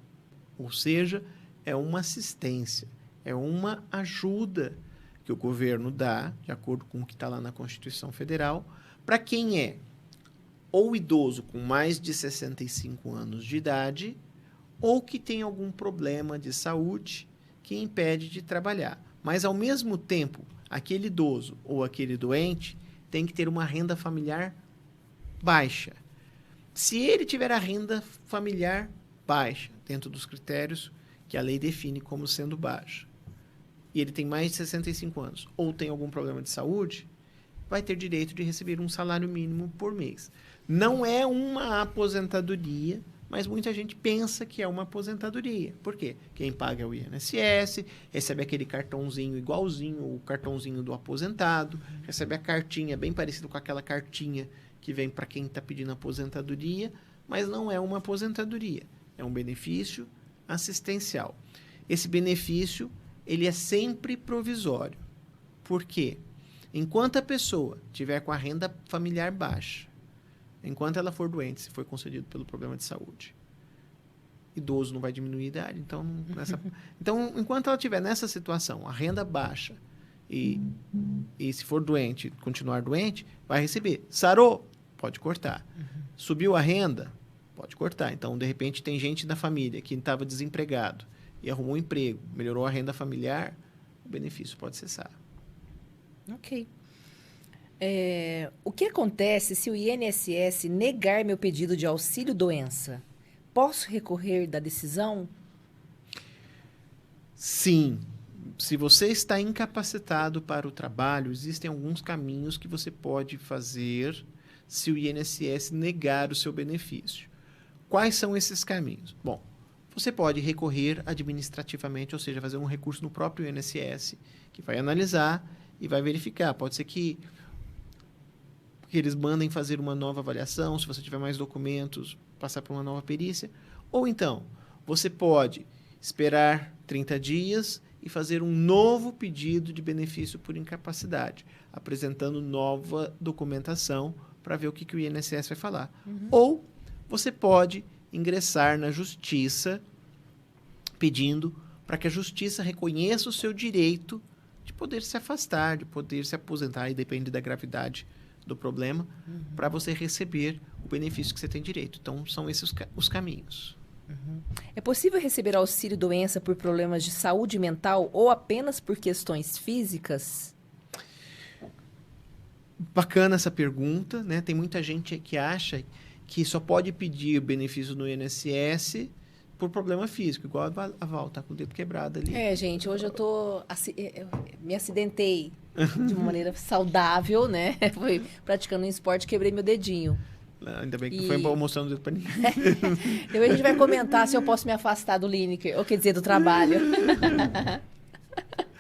ou seja, é uma assistência, é uma ajuda que o governo dá, de acordo com o que está lá na Constituição Federal, para quem é ou idoso com mais de 65 anos de idade, ou que tem algum problema de saúde que impede de trabalhar. Mas, ao mesmo tempo, aquele idoso ou aquele doente tem que ter uma renda familiar baixa. Se ele tiver a renda familiar baixa, dentro dos critérios que a lei define como sendo baixa, e ele tem mais de 65 anos, ou tem algum problema de saúde, vai ter direito de receber um salário mínimo por mês. Não é uma aposentadoria, mas muita gente pensa que é uma aposentadoria. Por quê? Quem paga é o INSS, recebe aquele cartãozinho igualzinho o cartãozinho do aposentado, recebe a cartinha bem parecida com aquela cartinha que vem para quem está pedindo aposentadoria, mas não é uma aposentadoria, é um benefício assistencial. Esse benefício, ele é sempre provisório. Por quê? Enquanto a pessoa tiver com a renda familiar baixa, enquanto ela for doente, se foi concedido pelo problema de saúde, idoso não vai diminuir a idade, então, então enquanto ela estiver nessa situação, a renda baixa, e se for doente, continuar doente, vai receber. Sarou? Pode cortar. Subiu a renda? Pode cortar. Então, de repente, tem gente na família que estava desempregado e arrumou um emprego, melhorou a renda familiar, o benefício pode cessar. Ok. O que acontece se o INSS negar meu pedido de auxílio-doença? Posso recorrer da decisão? Sim. Se você está incapacitado para o trabalho, existem alguns caminhos que você pode fazer se o INSS negar o seu benefício. Quais são esses caminhos? Bom, você pode recorrer administrativamente, ou seja, fazer um recurso no próprio INSS, que vai analisar e vai verificar. Pode ser que eles mandem fazer uma nova avaliação, se você tiver mais documentos, passar por uma nova perícia. Ou então, você pode esperar 30 dias e fazer um novo pedido de benefício por incapacidade, apresentando nova documentação para ver o que o INSS vai falar. Ou você pode ingressar na justiça pedindo para que a justiça reconheça o seu direito de poder se afastar, de poder se aposentar, e depende da gravidade do problema, para você receber o benefício que você tem direito. Então, são esses os caminhos. É possível receber auxílio-doença por problemas de saúde mental ou apenas por questões físicas? Bacana essa pergunta, né? Tem muita gente que acha que só pode pedir benefício no INSS por problema físico, igual a Val, tá com o dedo quebrado ali. Gente, hoje eu me acidentei de uma maneira saudável, né? Fui praticando um esporte, quebrei meu dedinho. Ainda bem que não foi mostrando o dedo pra ninguém. Depois a gente vai comentar se eu posso me afastar do Lineker, ou quer dizer, do trabalho.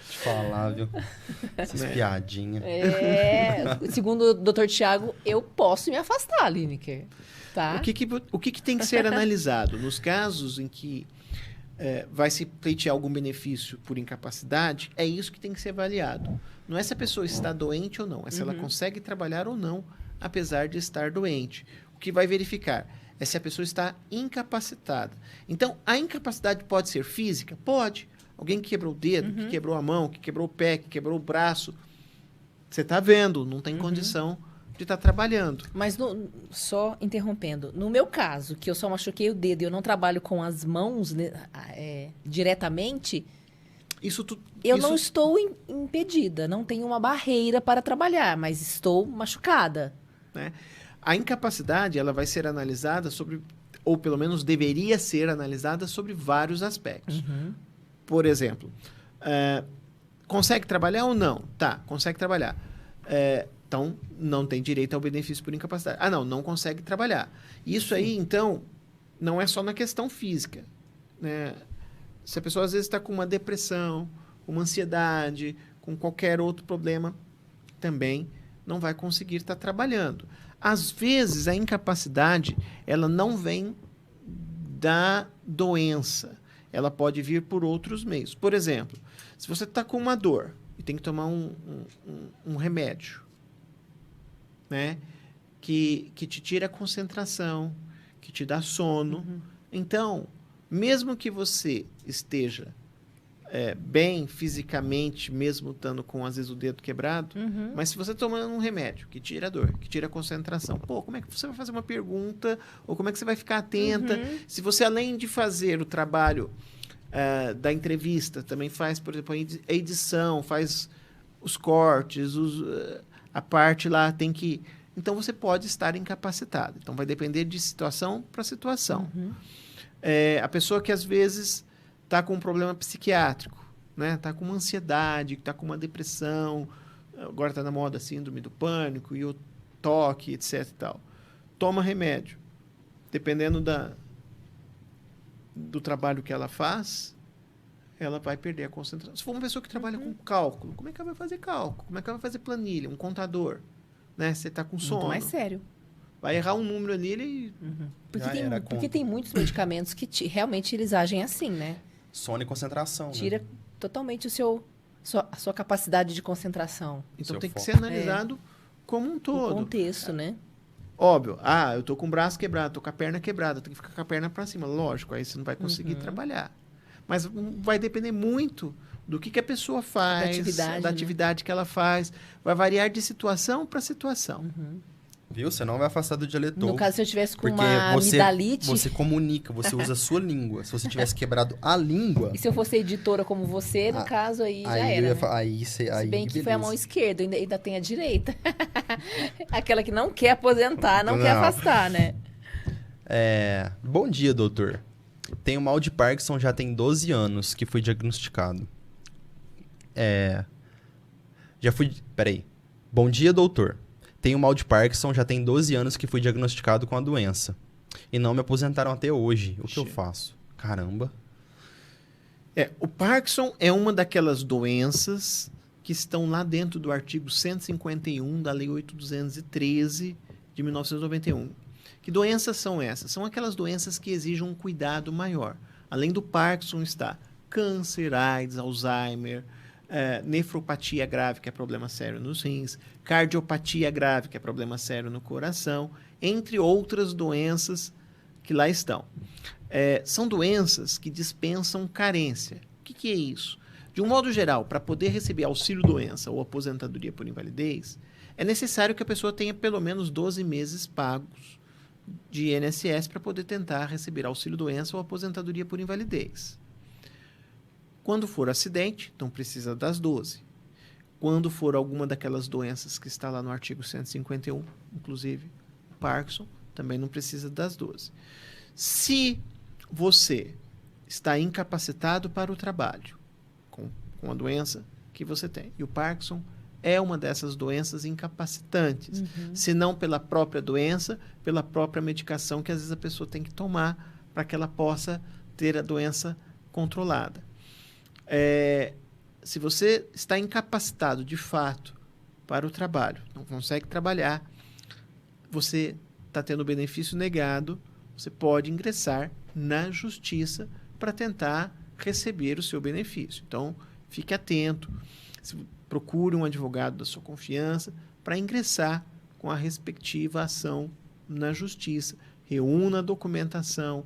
Te falar, viu? Essas piadinhas. Segundo o Dr. Tiago, eu posso me afastar, Lineker. Tá? O que tem que ser analisado? Nos casos em que vai se pleitear algum benefício por incapacidade, é isso que tem que ser avaliado. Não é se a pessoa está doente ou não, é se ela consegue trabalhar ou não, apesar de estar doente. O que vai verificar é se a pessoa está incapacitada. Então, a incapacidade pode ser física? Pode. Alguém que quebrou o dedo, que quebrou a mão, que quebrou o pé, que quebrou o braço. Você está vendo, não tem condição de estar trabalhando. Mas, só interrompendo, no meu caso, que eu só machuquei o dedo e eu não trabalho com as mãos diretamente, não estou impedida, não tenho uma barreira para trabalhar, mas estou machucada. Né? A incapacidade ela vai ser analisada ou pelo menos deveria ser analisada sobre vários aspectos. Por exemplo, consegue trabalhar ou não? Tá, consegue trabalhar. Então, não tem direito ao benefício por incapacidade. Não consegue trabalhar. Isso aí, então, não é só na questão física. Né? Se a pessoa, às vezes, está com uma depressão, uma ansiedade, com qualquer outro problema, também não vai conseguir estar trabalhando. Às vezes, a incapacidade, ela não vem da doença. Ela pode vir por outros meios. Por exemplo, se você está com uma dor e tem que tomar um remédio, né, que te tira a concentração, que te dá sono. Então, mesmo que você esteja bem fisicamente, mesmo estando com, às vezes, o dedo quebrado, mas se você tomando um remédio que tira a dor, que tira a concentração, como é que você vai fazer uma pergunta? Ou como é que você vai ficar atenta? Se você, além de fazer o trabalho da entrevista, também faz, por exemplo, a edição, faz os cortes, a parte lá tem que... Então, você pode estar incapacitado. Então, vai depender de situação para situação. A pessoa que, às vezes, está com um problema psiquiátrico, né? Está com uma ansiedade, está com uma depressão, agora está na moda a síndrome do pânico e o toque, etc. E tal. Toma remédio. Dependendo do trabalho que ela faz, ela vai perder a concentração. Se for uma pessoa que trabalha com cálculo, como é que ela vai fazer cálculo? Como é que ela vai fazer planilha? Um contador, né? Você está com sono. Muito mais sério. Vai errar um número ali, ele... Porque tem muitos medicamentos que realmente eles agem assim, né? Sono e concentração. Tira totalmente a sua capacidade de concentração. Então tem que ser analisado como um todo. O contexto, né? Óbvio. Eu tô com o braço quebrado, tô com a perna quebrada, tenho que ficar com a perna para cima. Lógico, aí você não vai conseguir trabalhar. Mas vai depender muito do que a pessoa faz, da atividade que ela faz. Vai variar de situação para situação. Viu? Você não vai afastar do dialetor. No caso, se eu tivesse com porque uma amidalite... você comunica, você usa a sua língua. Se você tivesse quebrado a língua... E se eu fosse editora como você, no caso, aí já era, né? Se bem que foi a mão esquerda, ainda tem a direita. Aquela que não quer aposentar, não quer afastar, né? Bom dia, doutor. Tenho mal de Parkinson já tem 12 anos que fui diagnosticado. Peraí. Bom dia, doutor. Tenho mal de Parkinson já tem 12 anos que fui diagnosticado com a doença. E não me aposentaram até hoje. O que eu faço? Caramba. O Parkinson é uma daquelas doenças que estão lá dentro do artigo 151 da Lei 8.213 de 1991. Que doenças são essas? São aquelas doenças que exigem um cuidado maior. Além do Parkinson está câncer, AIDS, Alzheimer, nefropatia grave, que é problema sério nos rins, cardiopatia grave, que é problema sério no coração, entre outras doenças que lá estão. São doenças que dispensam carência. O que é isso? De um modo geral, para poder receber auxílio-doença ou aposentadoria por invalidez, é necessário que a pessoa tenha pelo menos 12 meses pagos de INSS para poder tentar receber auxílio-doença ou aposentadoria por invalidez. Quando for acidente, então precisa das 12. Quando for alguma daquelas doenças que está lá no artigo 151, inclusive Parkinson, também não precisa das 12. Se você está incapacitado para o trabalho com a doença que você tem, e o Parkinson é uma dessas doenças incapacitantes, se não pela própria doença, pela própria medicação que às vezes a pessoa tem que tomar para que ela possa ter a doença controlada. Se você está incapacitado de fato para o trabalho, não consegue trabalhar, você está tendo benefício negado, você pode ingressar na justiça para tentar receber o seu benefício. Então, fique atento, procure um advogado da sua confiança para ingressar com a respectiva ação na justiça. Reúna a documentação.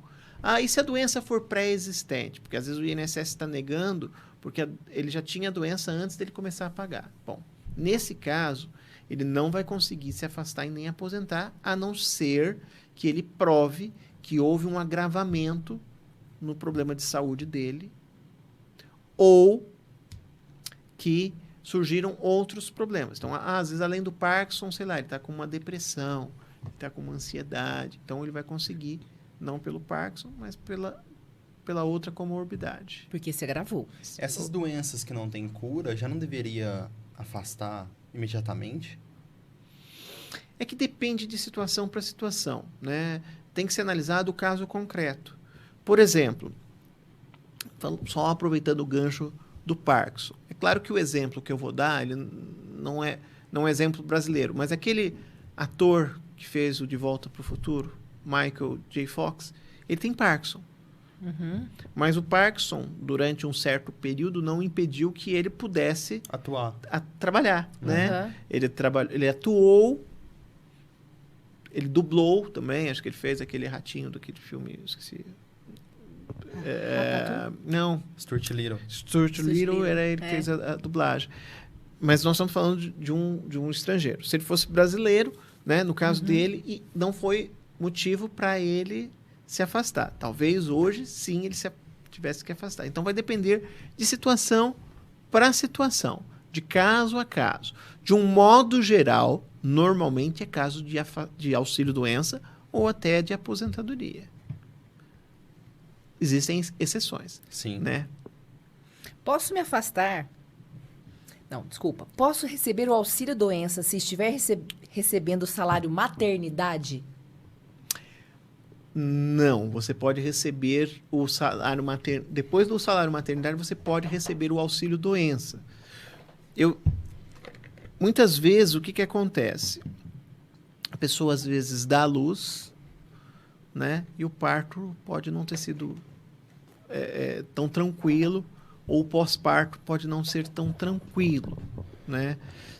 E se a doença for pré-existente? Porque às vezes o INSS está negando porque ele já tinha a doença antes dele começar a pagar. Bom, nesse caso, ele não vai conseguir se afastar e nem aposentar, a não ser que ele prove que houve um agravamento no problema de saúde dele ou que surgiram outros problemas. Então, às vezes, além do Parkinson, sei lá, ele está com uma depressão, ele está com uma ansiedade. Então, ele vai conseguir, não pelo Parkinson, mas pela outra comorbidade. Porque se agravou. Essas doenças que não têm cura, já não deveria afastar imediatamente? É que depende de situação para situação, né? Tem que ser analisado o caso concreto. Por exemplo, só aproveitando o gancho do Parkinson. É claro que o exemplo que eu vou dar, ele não é um exemplo brasileiro, mas aquele ator que fez o De Volta para o Futuro, Michael J. Fox, ele tem Parkinson. Mas o Parkinson, durante um certo período, não impediu que ele pudesse trabalhar, né? Ele atuou, ele dublou também, acho que ele fez aquele ratinho daquele filme, esqueci. Não. Stuart Little. Stuart Little era ele que fez a dublagem. Mas nós estamos falando de um estrangeiro. Se ele fosse brasileiro, né, no caso dele, e não foi motivo para ele se afastar. Talvez hoje, sim, ele tivesse que afastar. Então, vai depender de situação para situação, de caso a caso. De um modo geral, normalmente é caso de auxílio-doença ou até de aposentadoria. Existem exceções. Sim. Né? Posso me afastar? Não, desculpa. Posso receber o auxílio-doença se estiver recebendo o salário maternidade? Não, você pode receber o salário maternidade. Depois do salário maternidade, você pode receber o auxílio-doença. Muitas vezes, o que acontece? A pessoa, às vezes, dá à luz, né? E o parto pode não ter sido tão tranquilo, ou o pós-parto pode não ser tão tranquilo, né?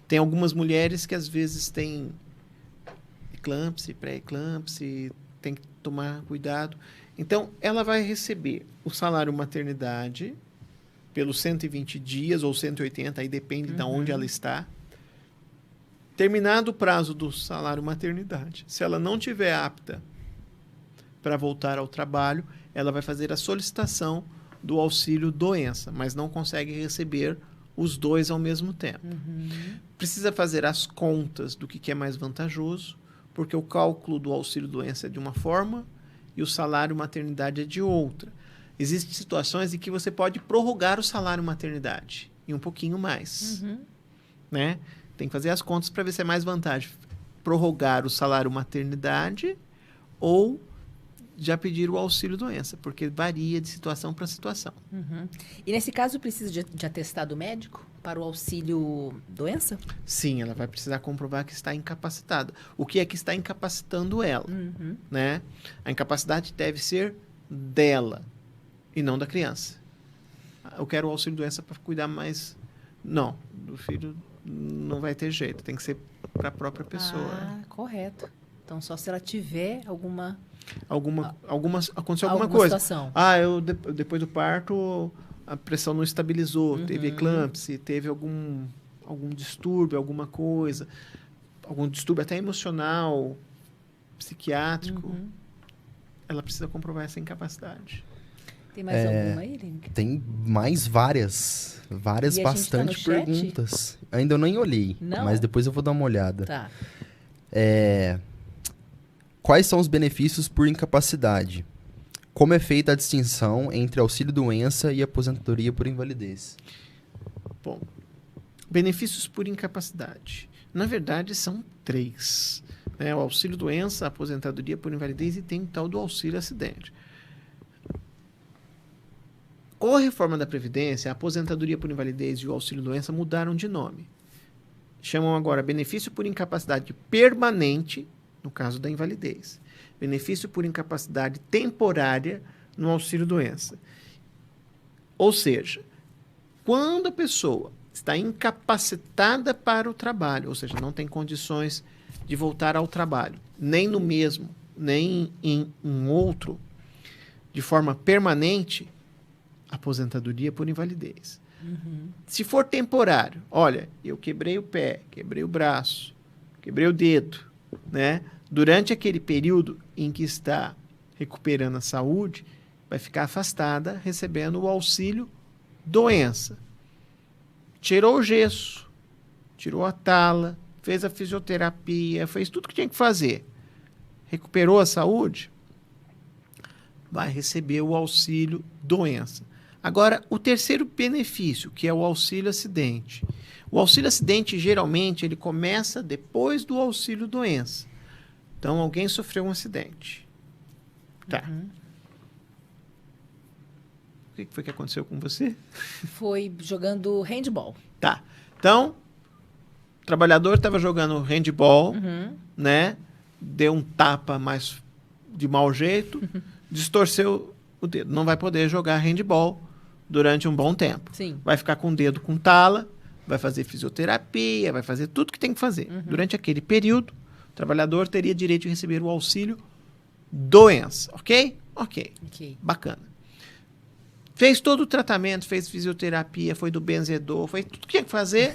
Tem algumas mulheres que, às vezes, têm eclâmpsia, pré-eclâmpsia, tem que tomar cuidado. Então, ela vai receber o salário maternidade pelos 120 dias ou 180, aí depende de onde ela está. Terminado o prazo do salário maternidade, se ela não tiver apta para voltar ao trabalho, ela vai fazer a solicitação do auxílio doença, mas não consegue receber os dois ao mesmo tempo. Precisa fazer as contas do que é mais vantajoso, porque o cálculo do auxílio doença é de uma forma e o salário maternidade é de outra. Existem situações em que você pode prorrogar o salário maternidade e um pouquinho mais, né? Tem que fazer as contas para ver se é mais vantagem prorrogar o salário maternidade ou já pedir o auxílio doença, porque varia de situação para situação. E nesse caso precisa de atestado médico para o auxílio doença? Sim, ela vai precisar comprovar que está incapacitada. O que é que está incapacitando ela, né? A incapacidade deve ser dela e não da criança. Eu quero o auxílio doença para cuidar mais... Não, do filho não vai ter jeito, tem que ser para a própria pessoa. Ah, correto. Então, só se ela tiver aconteceu alguma coisa. Situação. Depois do parto, a pressão não estabilizou, teve eclâmpsia, teve algum distúrbio, alguma coisa, algum distúrbio até emocional, psiquiátrico, ela precisa comprovar essa incapacidade. Tem mais alguma aí, Lineker? Tem mais várias E bastante tá no perguntas. Ainda eu nem olhei, mas depois eu vou dar uma olhada. Tá. Quais são os benefícios por incapacidade? Como é feita a distinção entre auxílio-doença e aposentadoria por invalidez? Bom, benefícios por incapacidade. Na verdade, são 3. O auxílio-doença, a aposentadoria por invalidez e tem o tal do auxílio-acidente. Com a reforma da Previdência, a aposentadoria por invalidez e o auxílio-doença mudaram de nome. Chamam agora benefício por incapacidade permanente, no caso da invalidez. Benefício por incapacidade temporária no auxílio-doença. Ou seja, quando a pessoa está incapacitada para o trabalho, ou seja, não tem condições de voltar ao trabalho, nem no mesmo, nem em um outro, de forma permanente, aposentadoria por invalidez. Se for temporário, olha, eu quebrei o pé, quebrei o braço, quebrei o dedo, né? Durante aquele período em que está recuperando a saúde, vai ficar afastada recebendo o auxílio doença. Tirou o gesso, tirou a tala, fez a fisioterapia, fez tudo que tinha que fazer. Recuperou a saúde, vai receber o auxílio doença. Agora, o terceiro benefício, que é o auxílio acidente. O auxílio acidente, geralmente, ele começa depois do auxílio doença. Então, alguém sofreu um acidente. Tá. O que foi que aconteceu com você? Foi jogando handball. Tá. Então, o trabalhador estava jogando handball, né? Deu um tapa mais de mau jeito, distorceu o dedo. Não vai poder jogar handball durante um bom tempo. Sim. Vai ficar com o dedo com tala, vai fazer fisioterapia, vai fazer tudo que tem que fazer. Durante aquele período, o trabalhador teria direito de receber o auxílio doença. Ok? Ok. Bacana. Fez todo o tratamento, fez fisioterapia, foi do benzedor, fez tudo que tinha que fazer.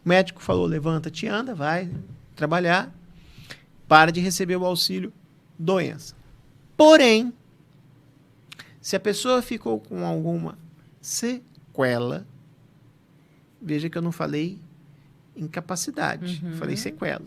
O médico falou, levanta-te, anda, vai trabalhar. Para de receber o auxílio doença. Porém, se a pessoa ficou com alguma sequela, veja que eu não falei incapacidade, falei sequela.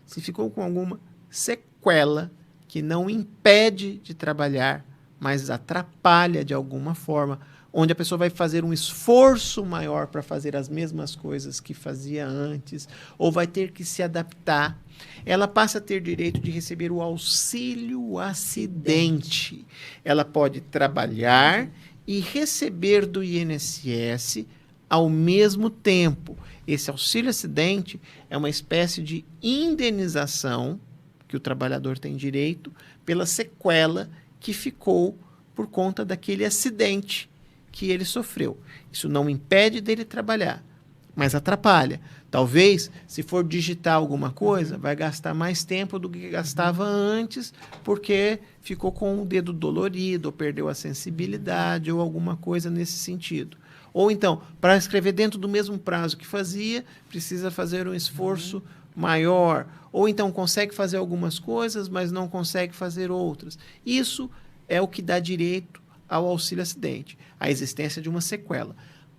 Se ficou com alguma sequela que não impede de trabalhar, mas atrapalha de alguma forma, onde a pessoa vai fazer um esforço maior para fazer as mesmas coisas que fazia antes, ou vai ter que se adaptar, ela passa a ter direito de receber o auxílio acidente. Ela pode trabalhar e receber do INSS ao mesmo tempo. Esse auxílio acidente é uma espécie de indenização que o trabalhador tem direito pela sequela que ficou por conta daquele acidente que ele sofreu. Isso não impede dele trabalhar, mas atrapalha. Talvez, se for digitar alguma coisa, vai gastar mais tempo do que gastava antes, porque ficou com o dedo dolorido, ou perdeu a sensibilidade, ou alguma coisa nesse sentido. Ou então, para escrever dentro do mesmo prazo que fazia, precisa fazer um esforço maior. Ou então consegue fazer algumas coisas, mas não consegue fazer outras. Isso é o que dá direito ao auxílio acidente, a existência de uma sequela.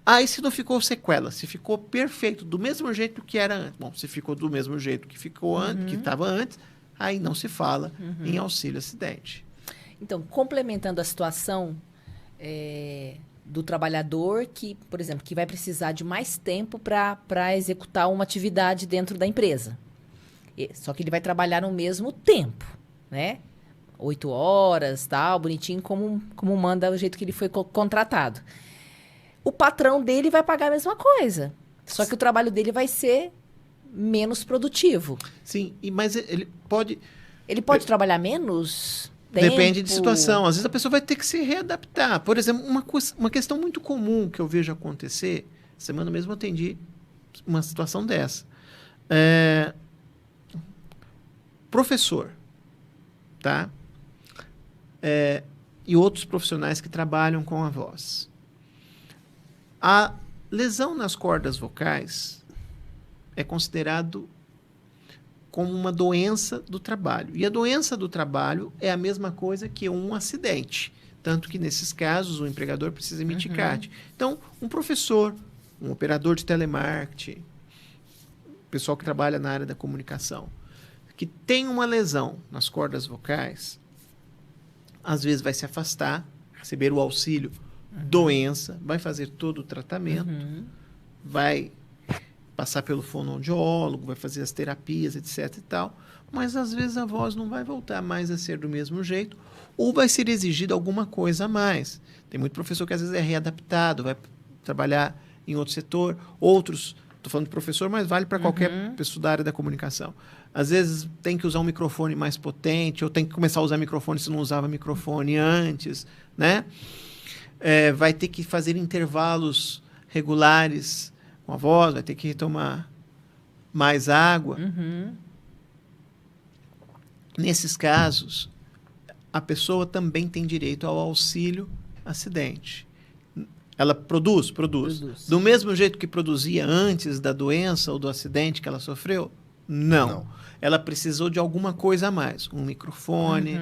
Aí se não ficou sequela, se ficou perfeito, do mesmo jeito que era antes. Bom, se ficou do mesmo jeito que ficou antes, que estava antes, aí não se fala em auxílio acidente. Então, complementando a situação do trabalhador que, por exemplo, que vai precisar de mais tempo para executar uma atividade dentro da empresa. Só que ele vai trabalhar no mesmo tempo, né? 8 horas, tal, bonitinho, como manda o jeito que ele foi contratado. O patrão dele vai pagar a mesma coisa. Só que o trabalho dele vai ser menos produtivo. Sim, mas ele pode... Ele pode trabalhar menos tempo? Depende de situação. Às vezes a pessoa vai ter que se readaptar. Por exemplo, uma questão muito comum que eu vejo acontecer, semana mesmo eu atendi uma situação dessa. Professor, tá? E outros profissionais que trabalham com a voz. A lesão nas cordas vocais é considerado como uma doença do trabalho. E a doença do trabalho é a mesma coisa que um acidente. Tanto que, nesses casos, o empregador precisa emitir CAT. Então, um professor, um operador de telemarketing, pessoal que trabalha na área da comunicação, que tem uma lesão nas cordas vocais, às vezes vai se afastar, receber o auxílio doença, vai fazer todo o tratamento, vai passar pelo fonoaudiólogo, vai fazer as terapias, etc e tal, mas às vezes a voz não vai voltar mais a ser do mesmo jeito, ou vai ser exigida alguma coisa a mais. Tem muito professor que às vezes é readaptado, vai trabalhar em outro setor, outros, estou falando de professor, mas vale para qualquer pessoa da área da comunicação. Às vezes tem que usar um microfone mais potente, ou tem que começar a usar microfone se não usava microfone antes, né? Vai ter que fazer intervalos regulares com a voz, vai ter que tomar mais água. Nesses casos, a pessoa também tem direito ao auxílio acidente. Ela produz. Do mesmo jeito que produzia antes da doença ou do acidente que ela sofreu? Não. Ela precisou de alguma coisa a mais. Um microfone,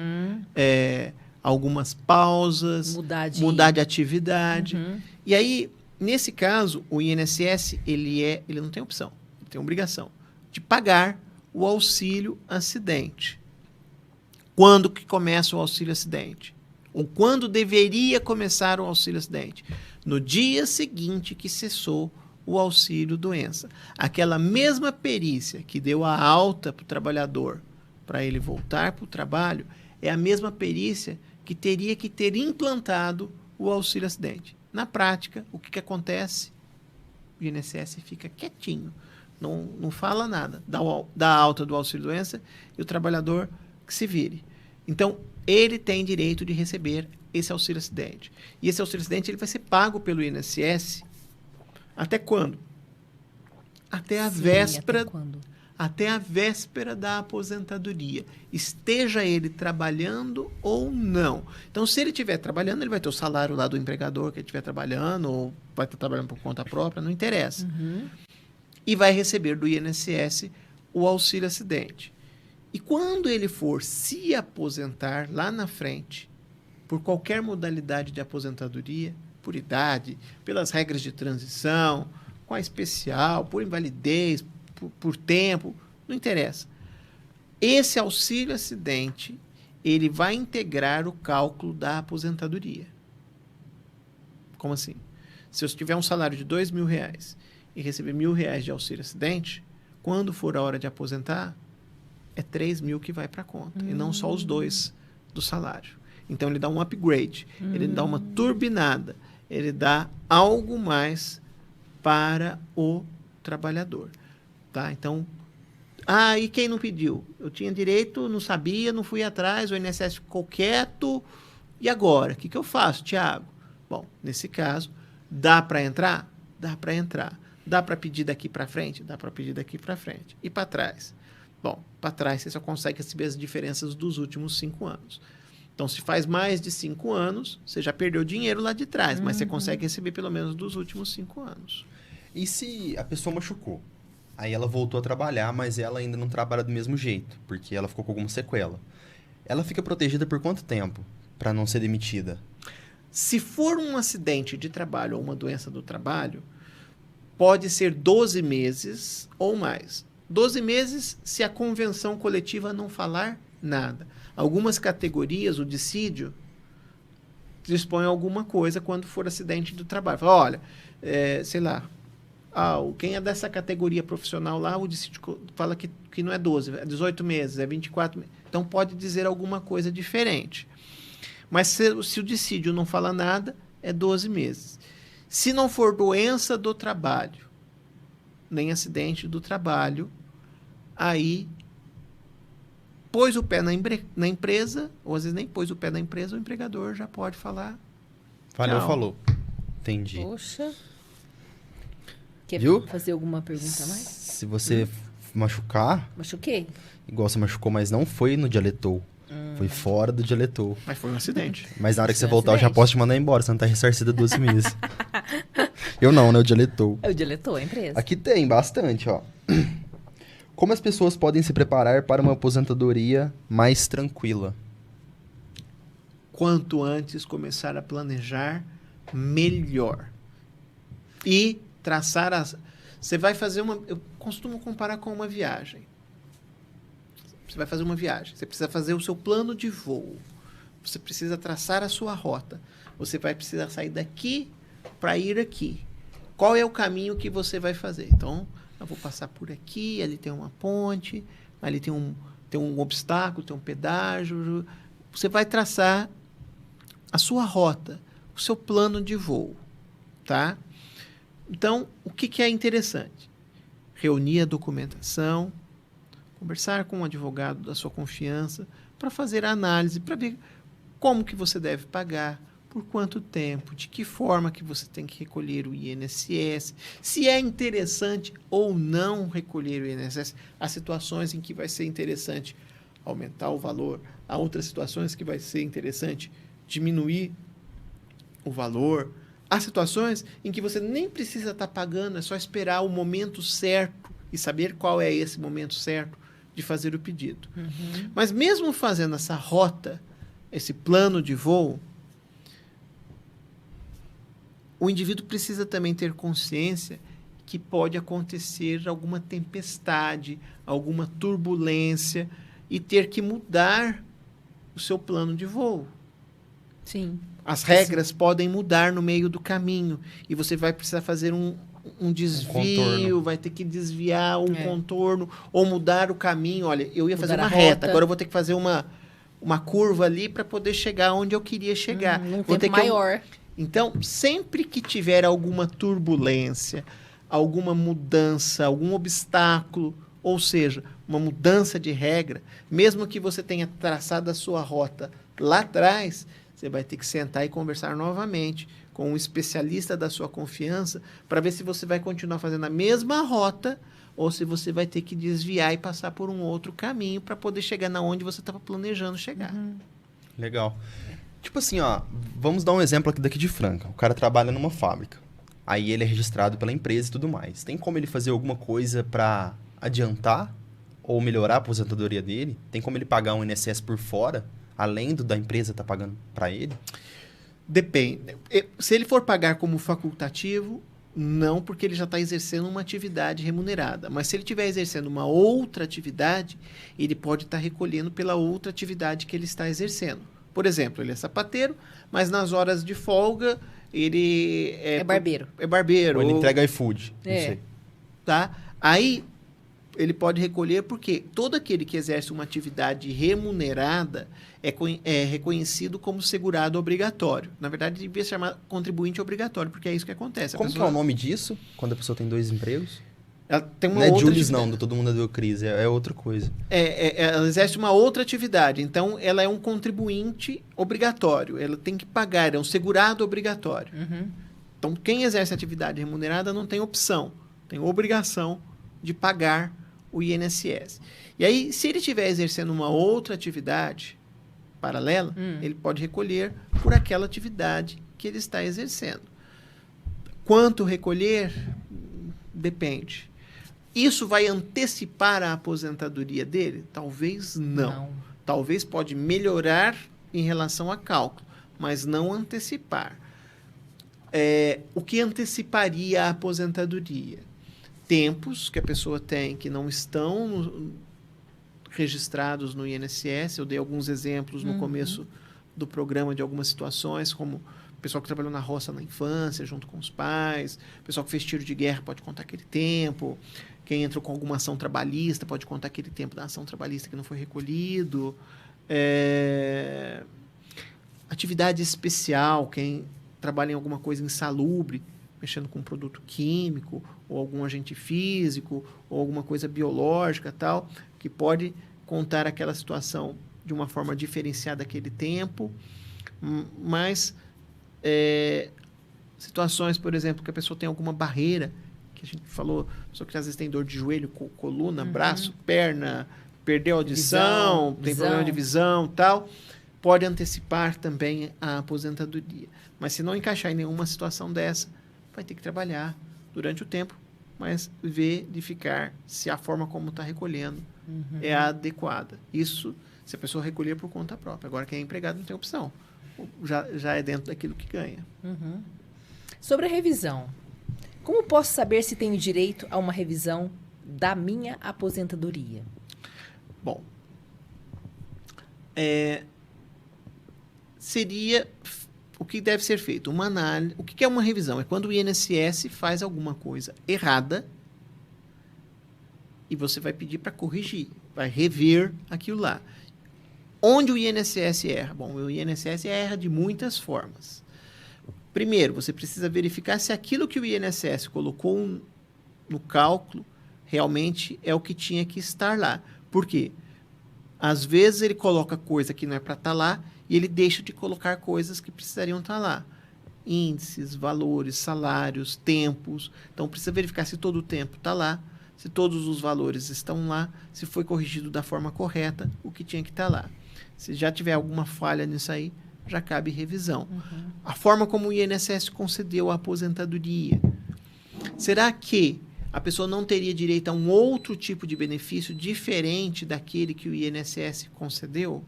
algumas pausas, mudar de atividade. E aí, nesse caso, o INSS, ele não tem opção, ele tem obrigação de pagar o auxílio acidente. Quando que começa o auxílio acidente? Ou quando deveria começar o auxílio acidente? No dia seguinte que cessou o auxílio doença. Aquela mesma perícia que deu a alta para o trabalhador para ele voltar para o trabalho é a mesma perícia que teria que ter implantado o auxílio acidente. Na prática, o que acontece? O INSS fica quietinho, não fala nada, dá alta do auxílio doença e o trabalhador que se vire. Então, ele tem direito de receber esse auxílio acidente. E esse auxílio acidente ele vai ser pago pelo INSS até quando? Até a véspera. Até quando? Até a véspera da aposentadoria, esteja ele trabalhando ou não. Então, se ele estiver trabalhando, ele vai ter o salário lá do empregador que ele estiver trabalhando, ou vai estar trabalhando por conta própria, não interessa. E vai receber do INSS o auxílio acidente. E quando ele for se aposentar lá na frente, por qualquer modalidade de aposentadoria, por idade, pelas regras de transição, com a especial, por invalidez, por tempo, não interessa. Esse auxílio acidente, ele vai integrar o cálculo da aposentadoria. Como assim? Se eu tiver um salário de R$2.000 e receber R$1.000 de auxílio acidente, quando for a hora de aposentar, é 3.000 que vai para a conta, e não só os 2 do salário. Então, ele dá um upgrade, ele dá uma turbinada, ele dá algo mais para o trabalhador. Tá? Então, e quem não pediu? Eu tinha direito, não sabia, não fui atrás, o INSS ficou quieto, e agora? O que eu faço, Tiago? Bom, nesse caso, dá para entrar? Dá para entrar. Dá para pedir daqui para frente? Dá para pedir daqui para frente. E para trás? Bom, para trás você só consegue receber as diferenças dos últimos 5 anos. Então, se faz mais de 5 anos, você já perdeu dinheiro lá de trás, mas você consegue receber pelo menos dos últimos 5 anos. E se a pessoa machucou? Aí ela voltou a trabalhar, mas ela ainda não trabalha do mesmo jeito, porque ela ficou com alguma sequela. Ela fica protegida por quanto tempo para não ser demitida? Se for um acidente de trabalho ou uma doença do trabalho, pode ser 12 meses ou mais. 12 meses se a convenção coletiva não falar nada. Algumas categorias, o dissídio, dispõe alguma coisa quando for acidente do trabalho. Fala, olha, sei lá, quem é dessa categoria profissional lá, o dissídio fala que não é 12, é 18 meses, é 24 meses. Então, pode dizer alguma coisa diferente. Mas se o dissídio não fala nada, é 12 meses. Se não for doença do trabalho, nem acidente do trabalho, aí pôs o pé na empresa, ou às vezes nem pôs o pé na empresa, o empregador já pode falar. Valeu, tchau. falou. Entendi. Poxa. Quer Viu? fazer alguma pergunta a mais? Se você machucar, Machuquei? igual você machucou, mas não foi no dialetou. Foi fora do dialetou. Mas foi um acidente. Mas na hora que você Foi um voltar, eu já acidente. posso te mandar embora. Você não tá ressarcida 12 meses. Eu não, né? O dialetou. É o diretor, a empresa. Aqui tem bastante, ó. Como as pessoas podem se preparar para uma aposentadoria mais tranquila? Quanto antes começar a planejar, melhor. E traçar as... Você vai fazer uma... Eu costumo comparar com uma viagem. Você vai fazer uma viagem. Você precisa fazer o seu plano de voo. Você precisa traçar a sua rota. Você vai precisar sair daqui para ir aqui. Qual é o caminho que você vai fazer? Então, eu vou passar por aqui, ali tem uma ponte, ali tem um obstáculo, tem um pedágio. Você vai traçar a sua rota, o seu plano de voo, tá? Então, o que é interessante? Reunir a documentação, conversar com um advogado da sua confiança para fazer a análise, para ver como que você deve pagar, por quanto tempo, de que forma que você tem que recolher o INSS, se é interessante ou não recolher o INSS. Há situações em que vai ser interessante aumentar o valor, há outras situações que vai ser interessante diminuir o valor. Há situações em que você nem precisa estar pagando, é só esperar o momento certo e saber qual é esse momento certo de fazer o pedido. Mas mesmo fazendo essa rota, esse plano de voo, o indivíduo precisa também ter consciência que pode acontecer alguma tempestade, alguma turbulência e ter que mudar o seu plano de voo. Sim. As regras podem mudar no meio do caminho e você vai precisar fazer um desvio, contorno. vai ter que desviar um contorno ou mudar o caminho. Olha, eu ia fazer Mudar uma a reta, rota. agora eu vou ter que fazer uma curva ali para poder chegar onde eu queria chegar. Num Vou ter tempo que maior. Então, sempre que tiver alguma turbulência, alguma mudança, algum obstáculo, ou seja, uma mudança de regra, mesmo que você tenha traçado a sua rota lá atrás, você vai ter que sentar e conversar novamente com um especialista da sua confiança para ver se você vai continuar fazendo a mesma rota ou se você vai ter que desviar e passar por um outro caminho para poder chegar na onde você estava planejando chegar. Legal. Tipo assim, ó, vamos dar um exemplo aqui daqui de Franca. O cara trabalha numa fábrica. Aí ele é registrado pela empresa e tudo mais. Tem como ele fazer alguma coisa para adiantar ou melhorar a aposentadoria dele? Tem como ele pagar um INSS por fora, além da empresa estar pagando para ele? Depende. Se ele for pagar como facultativo, não, porque ele já está exercendo uma atividade remunerada. Mas se ele estiver exercendo uma outra atividade, ele pode estar recolhendo pela outra atividade que ele está exercendo. Por exemplo, ele é sapateiro, mas nas horas de folga ele É barbeiro. É barbeiro. Ou ele entrega iFood, não É. sei. Tá? Aí ele pode recolher porque todo aquele que exerce uma atividade remunerada é reconhecido como segurado obrigatório. Na verdade, devia se chamar contribuinte obrigatório, porque é isso que acontece. Como que é o nome disso, quando a pessoa tem 2 empregos? Ela tem uma Não é outra Julius, atividade. não, do Todo Mundo Deu Crise, é outra coisa. Ela exerce uma outra atividade. Então, ela é um contribuinte obrigatório. Ela tem que pagar, é um segurado obrigatório. Então, quem exerce atividade remunerada não tem opção, tem obrigação de pagar o INSS. E aí, se ele estiver exercendo uma outra atividade, paralela, ele pode recolher por aquela atividade que ele está exercendo. Quanto recolher? Depende. Isso vai antecipar a aposentadoria dele? Talvez não. Talvez pode melhorar em relação a cálculo, mas não antecipar. O que anteciparia a aposentadoria? Tempos que a pessoa tem que não estão registrados no INSS. Eu dei alguns exemplos no começo do programa de algumas situações, como o pessoal que trabalhou na roça na infância, junto com os pais, o pessoal que fez tiro de guerra pode contar aquele tempo, quem entrou com alguma ação trabalhista pode contar aquele tempo da ação trabalhista que não foi recolhido. Atividade especial, quem trabalha em alguma coisa insalubre, mexendo com um produto químico, ou algum agente físico, ou alguma coisa biológica, tal, que pode contar aquela situação de uma forma diferenciada daquele tempo. Mas situações, por exemplo, que a pessoa tem alguma barreira, que a gente falou, a pessoa que às vezes tem dor de joelho, coluna, braço, perna, perdeu a audição, tem problema de visão, tal, pode antecipar também a aposentadoria. Mas se não encaixar em nenhuma situação dessa, vai ter que trabalhar durante o tempo, mas verificar se a forma como está recolhendo é adequada. Isso se a pessoa recolher por conta própria. Agora, quem é empregado não tem opção. Já é dentro daquilo que ganha. Sobre a revisão, como posso saber se tenho direito a uma revisão da minha aposentadoria? Bom, seria o que deve ser feito? Uma análise. O que é uma revisão? É quando o INSS faz alguma coisa errada e você vai pedir para corrigir, vai rever aquilo lá. Onde o INSS erra? Bom, o INSS erra de muitas formas. Primeiro, você precisa verificar se aquilo que o INSS colocou no cálculo realmente é o que tinha que estar lá. Por quê? Às vezes ele coloca coisa que não é para estar lá e ele deixa de colocar coisas que precisariam estar lá. Índices, valores, salários, tempos. Então, precisa verificar se todo o tempo está lá, se todos os valores estão lá, se foi corrigido da forma correta o que tinha que estar lá. Se já tiver alguma falha nisso aí, já cabe revisão. A forma como o INSS concedeu a aposentadoria. Será que a pessoa não teria direito a um outro tipo de benefício diferente daquele que o INSS concedeu?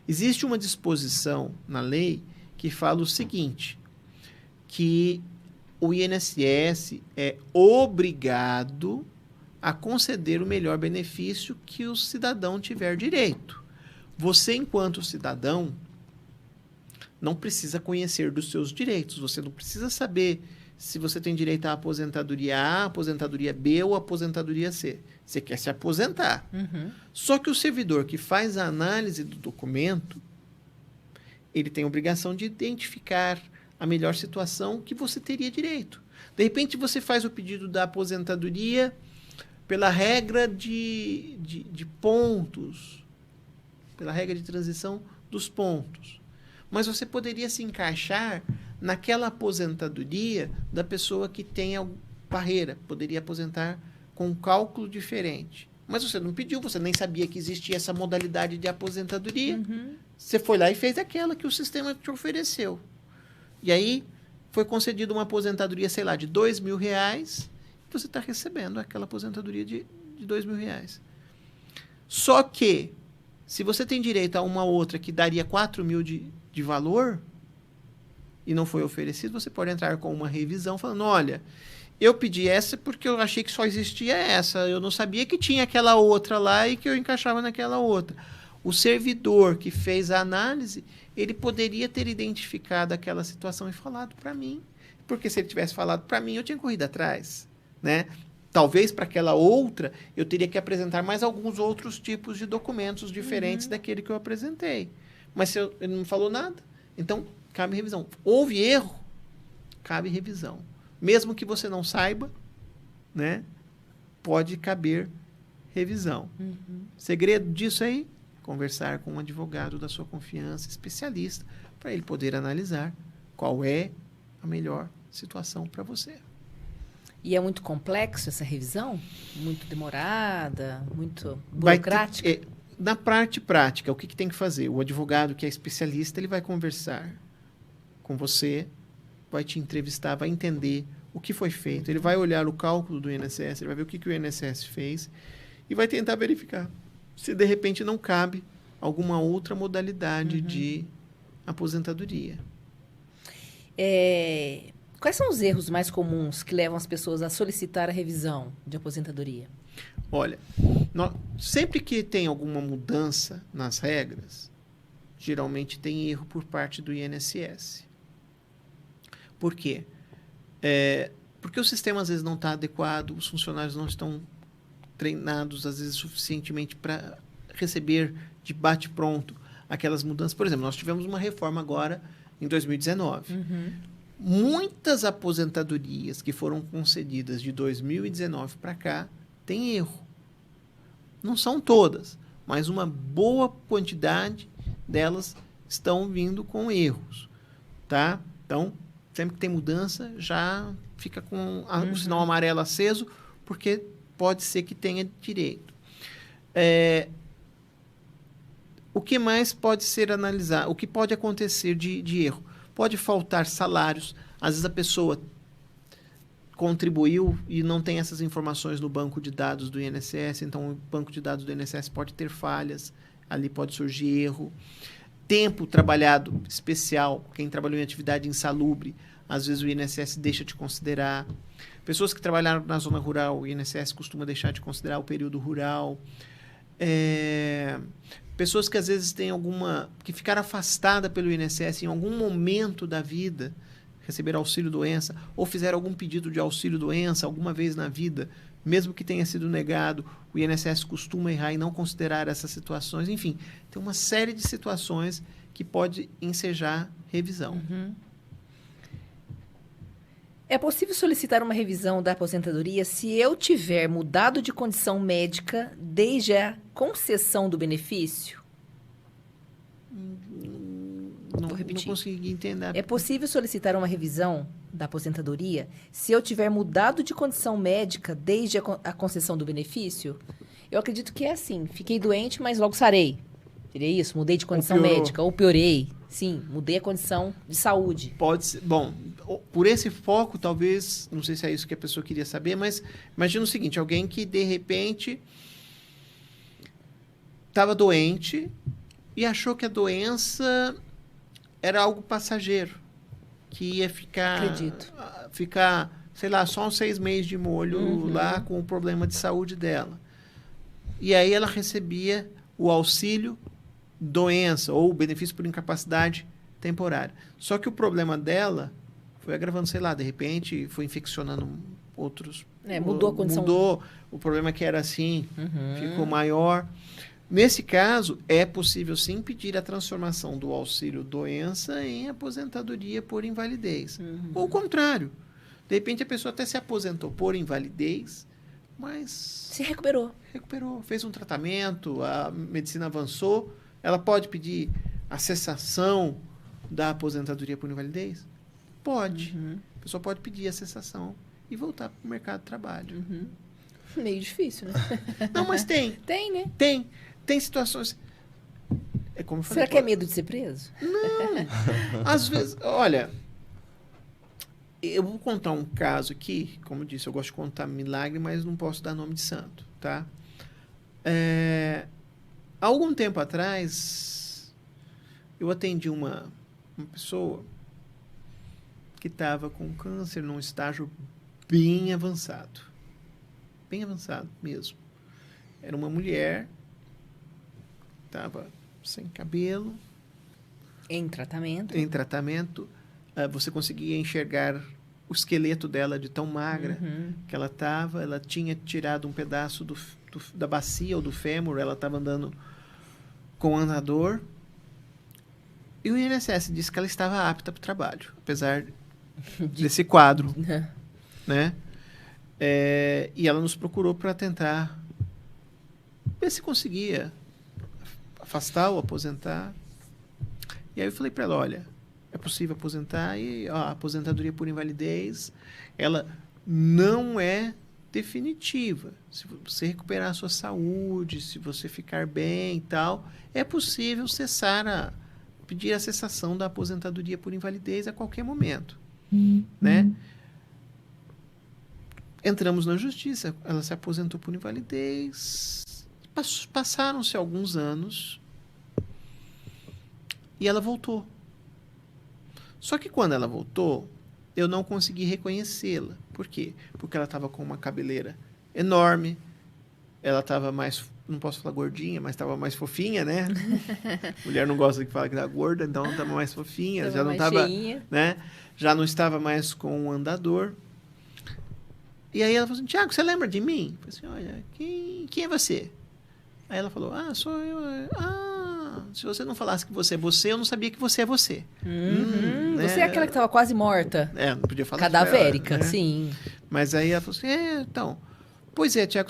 Existe uma disposição na lei que fala o seguinte, que o INSS é obrigado a conceder o melhor benefício que o cidadão tiver direito. Você, enquanto cidadão, não precisa conhecer dos seus direitos. Você não precisa saber se você tem direito à aposentadoria A, aposentadoria B ou aposentadoria C. Você quer se aposentar. Só que o servidor que faz a análise do documento, ele tem a obrigação de identificar a melhor situação que você teria direito. De repente, você faz o pedido da aposentadoria pela regra de pontos, pela regra de transição dos pontos. Mas você poderia se encaixar naquela aposentadoria da pessoa que tem a barreira. Poderia aposentar com um cálculo diferente. Mas você não pediu, você nem sabia que existia essa modalidade de aposentadoria. Você foi lá e fez aquela que o sistema te ofereceu. E aí foi concedida uma aposentadoria, sei lá, de R$2.000, e você está recebendo aquela aposentadoria de R$2.000. Só que, se você tem direito a uma outra que daria R$4.000 de valor e não foi oferecido, você pode entrar com uma revisão falando, olha, eu pedi essa porque eu achei que só existia essa, eu não sabia que tinha aquela outra lá e que eu encaixava naquela outra. O servidor que fez a análise, ele poderia ter identificado aquela situação e falado para mim, porque se ele tivesse falado para mim, eu tinha corrido atrás, né? Talvez para aquela outra, eu teria que apresentar mais alguns outros tipos de documentos diferentes daquele que eu apresentei. Mas se ele não falou nada, então cabe revisão. Houve erro, cabe revisão. Mesmo que você não saiba, né, pode caber revisão. Segredo disso aí, conversar com um advogado da sua confiança, especialista, para ele poder analisar qual é a melhor situação para você. E é muito complexo essa revisão? Muito demorada? Muito burocrática? na parte prática, o que tem que fazer? O advogado, que é especialista, ele vai conversar com você, vai te entrevistar, vai entender o que foi feito, ele vai olhar o cálculo do INSS, ele vai ver o que o INSS fez e vai tentar verificar se, de repente, não cabe alguma outra modalidade de aposentadoria. Quais são os erros mais comuns que levam as pessoas a solicitar a revisão de aposentadoria? Olha, sempre que tem alguma mudança nas regras, geralmente tem erro por parte do INSS. Por quê? Porque o sistema às vezes não está adequado, os funcionários não estão treinados, às vezes, suficientemente para receber de bate-pronto aquelas mudanças. Por exemplo, nós tivemos uma reforma agora em 2019. Muitas aposentadorias que foram concedidas de 2019 para cá têm erro. Não são todas, mas uma boa quantidade delas estão vindo com erros, tá? Então, sempre que tem mudança, já fica com o sinal amarelo aceso, porque pode ser que tenha direito. O que mais pode ser analisado? O que pode acontecer de erro? Pode faltar salários. Às vezes a pessoa contribuiu e não tem essas informações no banco de dados do INSS, então o banco de dados do INSS pode ter falhas, ali pode surgir erro. Tempo trabalhado especial, quem trabalhou em atividade insalubre, às vezes o INSS deixa de considerar. Pessoas que trabalharam na zona rural, o INSS costuma deixar de considerar o período rural. Pessoas que às vezes têm que ficaram afastadas pelo INSS em algum momento da vida, receberam auxílio-doença, ou fizeram algum pedido de auxílio-doença alguma vez na vida, mesmo que tenha sido negado, o INSS costuma errar e não considerar essas situações. Enfim, tem uma série de situações que pode ensejar revisão. É possível solicitar uma revisão da aposentadoria se eu tiver mudado de condição médica desde a concessão do benefício? Vou repetir. Não consegui entender. É possível solicitar uma revisão da aposentadoria se eu tiver mudado de condição médica desde a concessão do benefício? Eu acredito que é assim. Fiquei doente, mas logo sarei. Seria isso? Mudei de condição médica ou piorei. Sim, mudei a condição de saúde. Pode ser. Bom, por esse foco, talvez, não sei se é isso que a pessoa queria saber, mas imagina o seguinte, alguém que, de repente, estava doente e achou que a doença era algo passageiro, que ia ficar, sei lá, só uns 6 meses de molho lá com o problema de saúde dela. E aí ela recebia o auxílio doença ou benefício por incapacidade temporária. Só que o problema dela foi agravando, sei lá, de repente foi infeccionando outros. Mudou a condição. Mudou. O problema que era assim, ficou maior. Nesse caso, é possível sim pedir a transformação do auxílio doença em aposentadoria por invalidez. Ou o contrário. De repente a pessoa até se aposentou por invalidez, mas se recuperou. Recuperou, fez um tratamento, a medicina avançou. Ela pode pedir a cessação da aposentadoria por invalidez? Pode. A pessoa pode pedir a cessação e voltar para o mercado de trabalho. Meio difícil, né? Não, mas tem. Tem, né? Tem situações... É como eu falei, será que é medo de ser preso? Não. Às vezes, olha... Eu vou contar um caso aqui. Como eu disse, eu gosto de contar milagre, mas não posso dar nome de santo, tá? Há algum tempo atrás, eu atendi uma pessoa que estava com câncer num estágio bem avançado. Bem avançado mesmo. Era uma mulher, estava sem cabelo. Em tratamento. Em tratamento. Você conseguia enxergar o esqueleto dela de tão magra que ela estava. Ela tinha tirado um pedaço da bacia ou do fêmur, ela estava andando com o andador. E o INSS disse que ela estava apta para o trabalho, apesar desse quadro. Né? E ela nos procurou para tentar ver se conseguia afastar ou aposentar. E aí eu falei para ela, olha, é possível aposentar e a aposentadoria por invalidez, ela não é definitiva. Se você recuperar a sua saúde, se você ficar bem e tal, é possível pedir a cessação da aposentadoria por invalidez a qualquer momento, né? Entramos na justiça, ela se aposentou por invalidez, passaram-se alguns anos e ela voltou. Só que quando ela voltou, eu não consegui reconhecê-la. Por quê? Porque ela estava com uma cabeleira enorme, ela estava mais, não posso falar gordinha, mas estava mais fofinha, né? Mulher não gosta de falar que está gorda, então estava mais fofinha, já não estava, né? Já não estava mais com um andador. E aí ela falou assim, Tiago, você lembra de mim? Eu falei assim, olha, quem é você? Aí ela falou, sou eu. Se você não falasse que você é você, eu não sabia que você é você. Né? Você é aquela que estava quase morta. Não podia falar. Cadavérica, ela, né? Sim. Mas aí ela falou assim, então, pois é, Tiago,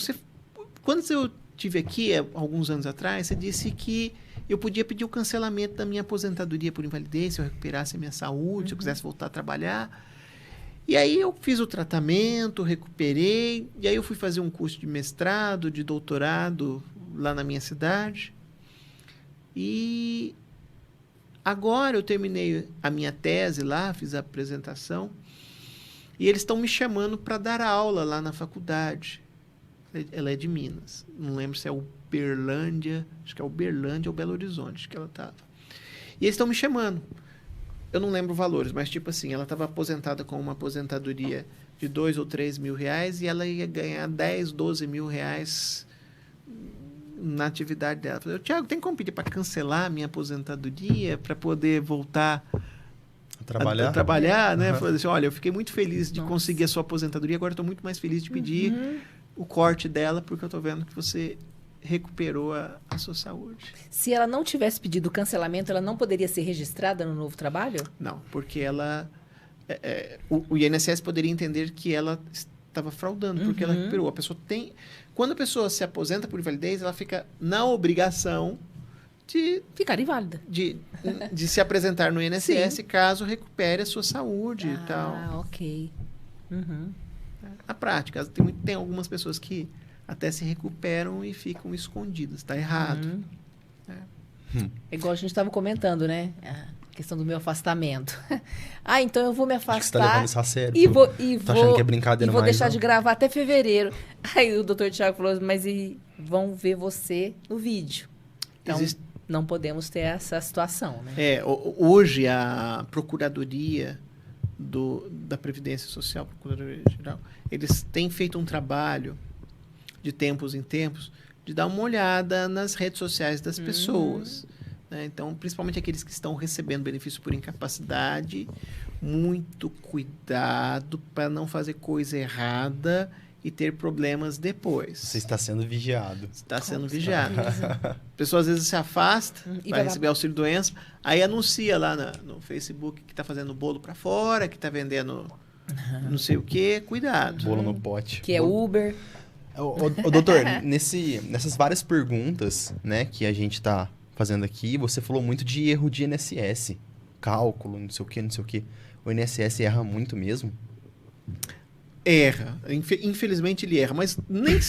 quando eu estive aqui, alguns anos atrás, você disse que eu podia pedir o cancelamento da minha aposentadoria por invalidez, se eu recuperasse a minha saúde, se eu quisesse voltar a trabalhar. E aí eu fiz o tratamento, recuperei, e aí eu fui fazer um curso de mestrado, de doutorado lá na minha cidade. E agora eu terminei a minha tese lá, fiz a apresentação, e eles estão me chamando para dar aula lá na faculdade. Ela é de Minas, não lembro se é Uberlândia, acho que é Uberlândia ou Belo Horizonte que ela estava. E eles estão me chamando. Eu não lembro valores, mas tipo assim, ela estava aposentada com uma aposentadoria de 2 ou 3 mil reais e ela ia ganhar 10, 12 mil reais na atividade dela. Eu falei, Tiago, tem como pedir para cancelar a minha aposentadoria para poder voltar a trabalhar, né? Falei assim, olha, eu fiquei muito feliz de conseguir a sua aposentadoria, agora estou muito mais feliz de pedir o corte dela, porque eu estou vendo que você recuperou a sua saúde. Se ela não tivesse pedido o cancelamento, ela não poderia ser registrada no novo trabalho? Não, porque ela... o INSS poderia entender que ela estava fraudando, porque ela recuperou. A pessoa tem... Quando a pessoa se aposenta por invalidez, ela fica na obrigação de... Ficar inválida. De se apresentar no INSS caso recupere a sua saúde e tal. Ah, ok. Na prática, tem algumas pessoas que até se recuperam e ficam escondidas. Está errado. É igual a gente estava comentando, né? A questão do meu afastamento. Então eu vou me afastar. Acho que você tá levando isso a sério. Tá achando que é brincadeira, e vou mais, deixar não. de gravar até fevereiro. Aí o doutor Tiago falou, mas vão ver você no vídeo. Então, não podemos ter essa situação, né? Hoje a Procuradoria da Previdência Social, Procuradoria Geral, eles têm feito um trabalho de tempos em tempos, de dar uma olhada nas redes sociais das pessoas. Né? Então, principalmente aqueles que estão recebendo benefício por incapacidade, muito cuidado para não fazer coisa errada e ter problemas depois. Você está sendo vigiado. Está sendo vigiado. A pessoa às vezes se afasta para receber auxílio-doença, aí anuncia lá no Facebook que está fazendo bolo para fora, que está vendendo não sei o quê. Cuidado. Bolo no pote. Que é Uber. Ô, doutor, nessas várias perguntas, né, que a gente está fazendo aqui, você falou muito de erro de INSS. Cálculo, não sei o quê. O INSS erra muito mesmo? Erra. Infelizmente ele erra, mas nem...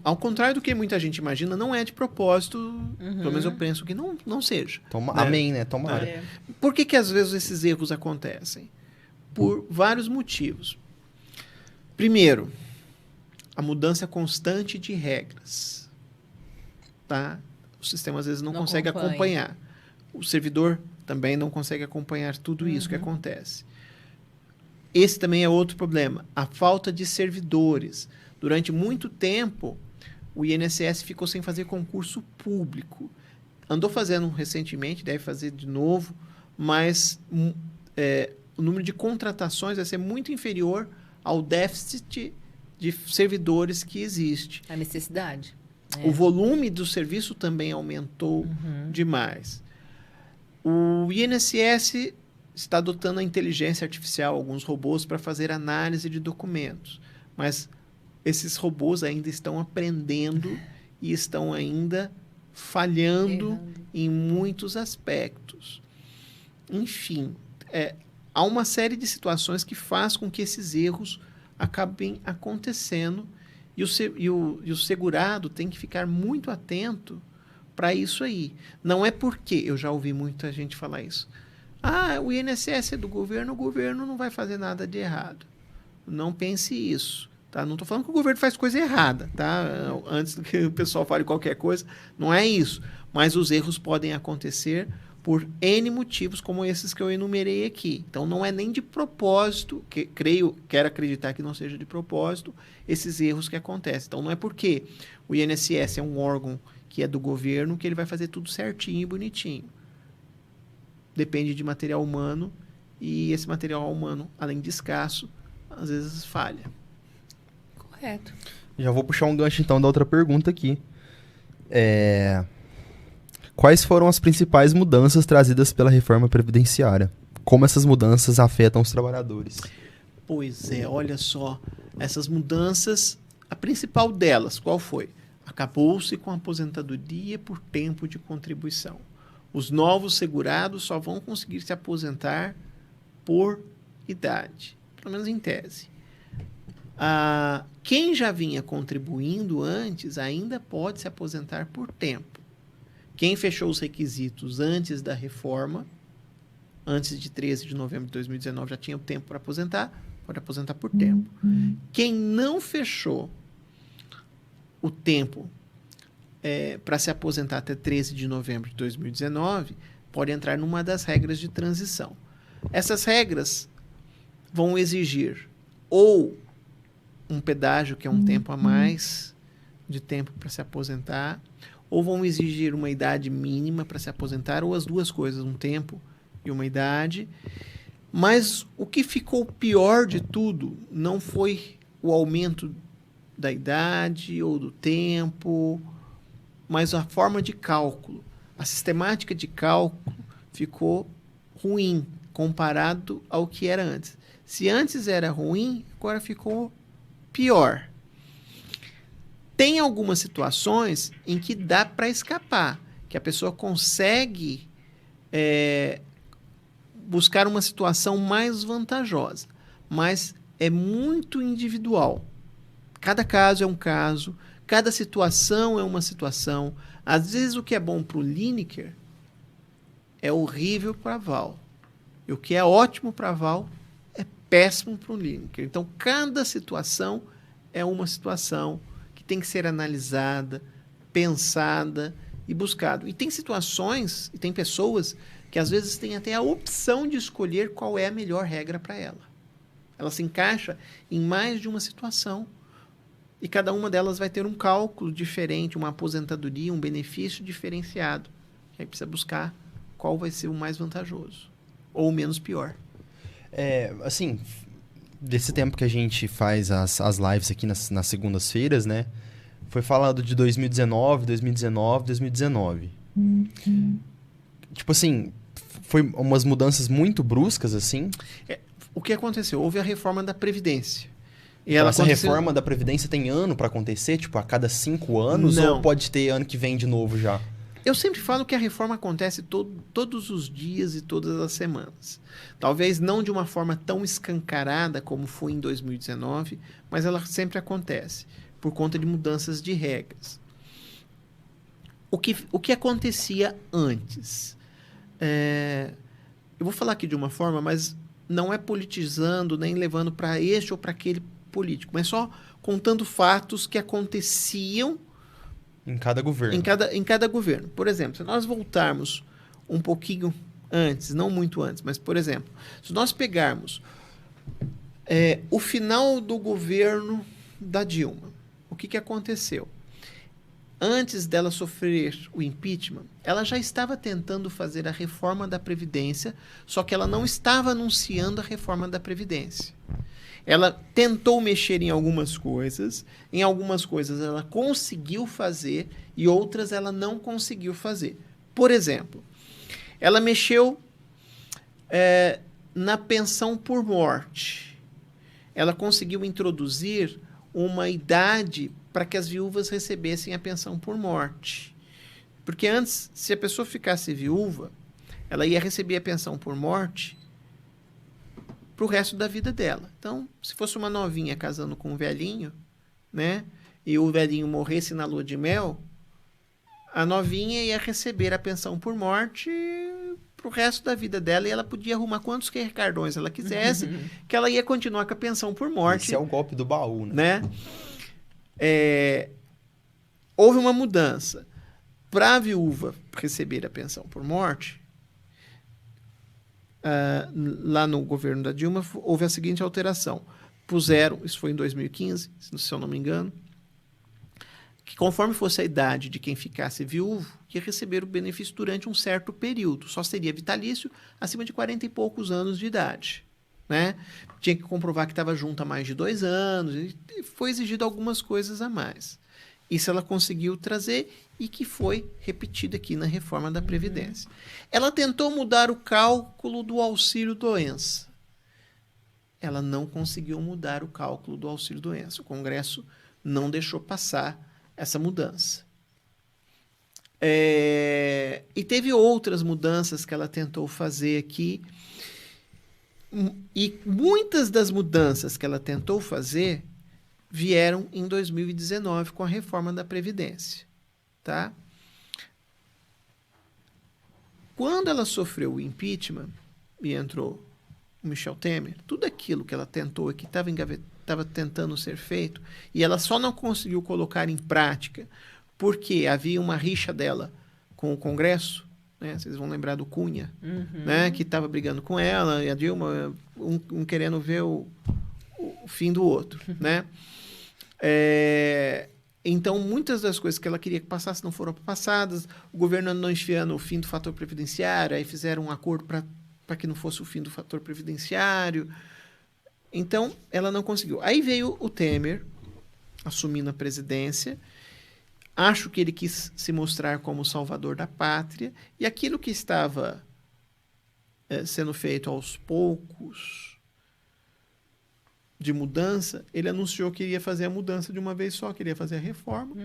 Ao contrário do que muita gente imagina, não é de propósito, pelo menos eu penso que não seja. Amém, né? Tomara. Por que às vezes esses erros acontecem? Por vários motivos. Primeiro, a mudança constante de regras. Tá? O sistema às vezes não consegue acompanhar. O servidor também não consegue acompanhar tudo isso que acontece. Esse também é outro problema. A falta de servidores. Durante muito tempo, o INSS ficou sem fazer concurso público. Andou fazendo recentemente, deve fazer de novo, mas o número de contratações vai ser muito inferior ao déficit de servidores que existe. A necessidade. O volume do serviço também aumentou demais. O INSS está adotando a inteligência artificial, alguns robôs, para fazer análise de documentos. Mas esses robôs ainda estão aprendendo e estão ainda falhando em muitos aspectos. Enfim, há uma série de situações que faz com que esses erros acabem acontecendo e o segurado tem que ficar muito atento para isso aí. Não é porque, eu já ouvi muita gente falar isso, o INSS é do governo, o governo não vai fazer nada de errado. Não pense isso. Tá? Não estou falando que o governo faz coisa errada. Tá? Antes que o pessoal fale qualquer coisa, não é isso. Mas os erros podem acontecer por N motivos, como esses que eu enumerei aqui. Então, não é nem de propósito, quero acreditar que não seja de propósito, esses erros que acontecem. Então, não é porque o INSS é um órgão que é do governo que ele vai fazer tudo certinho e bonitinho. Depende de material humano, e esse material humano, além de escasso, às vezes falha. Correto. Já vou puxar um gancho, então, da outra pergunta aqui. Quais foram as principais mudanças trazidas pela reforma previdenciária? Como essas mudanças afetam os trabalhadores? Pois é, olha só. Essas mudanças, a principal delas, qual foi? Acabou-se com a aposentadoria por tempo de contribuição. Os novos segurados só vão conseguir se aposentar por idade, pelo menos em tese. Quem já vinha contribuindo antes ainda pode se aposentar por tempo. Quem fechou os requisitos antes da reforma, antes de 13 de novembro de 2019, já tinha o tempo para aposentar, pode aposentar por tempo. Quem não fechou o tempo para se aposentar até 13 de novembro de 2019, pode entrar numa das regras de transição. Essas regras vão exigir ou um pedágio, que é um tempo a mais de tempo para se aposentar, ou vão exigir uma idade mínima para se aposentar, ou as duas coisas, um tempo e uma idade. Mas o que ficou pior de tudo não foi o aumento da idade ou do tempo, mas a forma de cálculo. A sistemática de cálculo ficou ruim comparado ao que era antes. Se antes era ruim, agora ficou pior. Tem algumas situações em que dá para escapar, que a pessoa consegue buscar uma situação mais vantajosa, mas é muito individual. Cada caso é um caso, cada situação é uma situação. Às vezes o que é bom para o Lineker é horrível para a Val. E o que é ótimo para a Val é péssimo para o Lineker. Então, cada situação é uma situação que tem que ser analisada, pensada e buscada. E tem situações, e tem pessoas que às vezes têm até a opção de escolher qual é a melhor regra para ela. Ela se encaixa em mais de uma situação. E cada uma delas vai ter um cálculo diferente, uma aposentadoria, um benefício diferenciado. Aí precisa buscar qual vai ser o mais vantajoso ou o menos pior. Assim, desse tempo que a gente faz as lives aqui nas segundas-feiras, né? Foi falado de 2019. Tipo assim, foi umas mudanças muito bruscas, assim. O que aconteceu? Houve a reforma da Previdência. E então, essa reforma da Previdência tem ano para acontecer? Tipo, a cada 5 anos? Não. Ou pode ter ano que vem de novo já? Eu sempre falo que a reforma acontece todos os dias e todas as semanas. Talvez não de uma forma tão escancarada como foi em 2019, mas ela sempre acontece, por conta de mudanças de regras. O que acontecia antes? Eu vou falar aqui de uma forma, mas não é politizando, nem levando para este ou para aquele político, mas só contando fatos que aconteciam em cada governo. Em cada governo. Por exemplo, se nós voltarmos um pouquinho antes, não muito antes, mas, por exemplo, se nós pegarmos o final do governo da Dilma, o que aconteceu? Antes dela sofrer o impeachment, ela já estava tentando fazer a reforma da Previdência, só que ela não estava anunciando a reforma da Previdência. Ela tentou mexer em algumas coisas ela conseguiu fazer e outras ela não conseguiu fazer. Por exemplo, ela mexeu na pensão por morte. Ela conseguiu introduzir uma idade para que as viúvas recebessem a pensão por morte. Porque antes, se a pessoa ficasse viúva, ela ia receber a pensão por morte para o resto da vida dela. Então, se fosse uma novinha casando com um velhinho, né, e o velhinho morresse na lua de mel, a novinha ia receber a pensão por morte pro resto da vida dela, e ela podia arrumar quantos cartões ela quisesse, que ela ia continuar com a pensão por morte. Esse é o golpe do baú, né? Houve uma mudança. Para a viúva receber a pensão por morte, lá no governo da Dilma, houve a seguinte alteração. Puseram, isso foi em 2015, se eu não me engano, que conforme fosse a idade de quem ficasse viúvo, ia receber o benefício durante um certo período. Só seria vitalício acima de 40 e poucos anos de idade, né? Tinha que comprovar que estava junto há mais de 2 anos, e foi exigido algumas coisas a mais. Isso ela conseguiu trazer e que foi repetido aqui na reforma da Previdência. Ela tentou mudar o cálculo do auxílio-doença. Ela não conseguiu mudar o cálculo do auxílio-doença. O Congresso não deixou passar essa mudança. E teve outras mudanças que ela tentou fazer aqui. E muitas das mudanças que ela tentou fazer vieram em 2019 com a reforma da Previdência. Tá? Quando ela sofreu o impeachment e entrou o Michel Temer, tudo aquilo que ela tentou aqui estava tentando ser feito, e ela só não conseguiu colocar em prática porque havia uma rixa dela com o Congresso, né? Vocês vão lembrar do Cunha, né? Que estava brigando com ela, e a Dilma, um querendo ver o fim do outro, né? Então, muitas das coisas que ela queria que passasse não foram passadas. O governo não enfiando o fim do fator previdenciário, aí fizeram um acordo para que não fosse o fim do fator previdenciário. Então, ela não conseguiu. Aí veio o Temer, assumindo a presidência. Acho que ele quis se mostrar como o salvador da pátria. E aquilo que estava sendo feito aos poucos de mudança, ele anunciou que iria fazer a mudança de uma vez só, que iria fazer a reforma.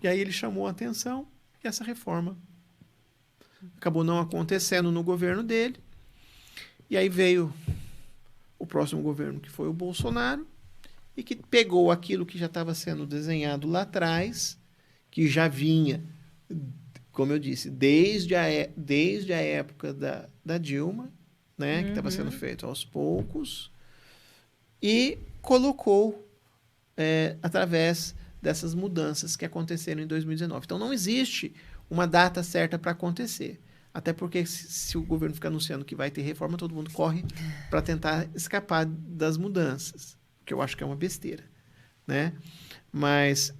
E aí ele chamou a atenção e essa reforma acabou não acontecendo no governo dele. E aí veio o próximo governo, que foi o Bolsonaro, e que pegou aquilo que já estava sendo desenhado lá atrás, que já vinha, como eu disse, desde a época da Dilma, né, que estava sendo feito aos poucos, e colocou através dessas mudanças que aconteceram em 2019. Então, não existe uma data certa para acontecer. Até porque, se o governo ficar anunciando que vai ter reforma, todo mundo corre para tentar escapar das mudanças, que eu acho que é uma besteira, né? Mas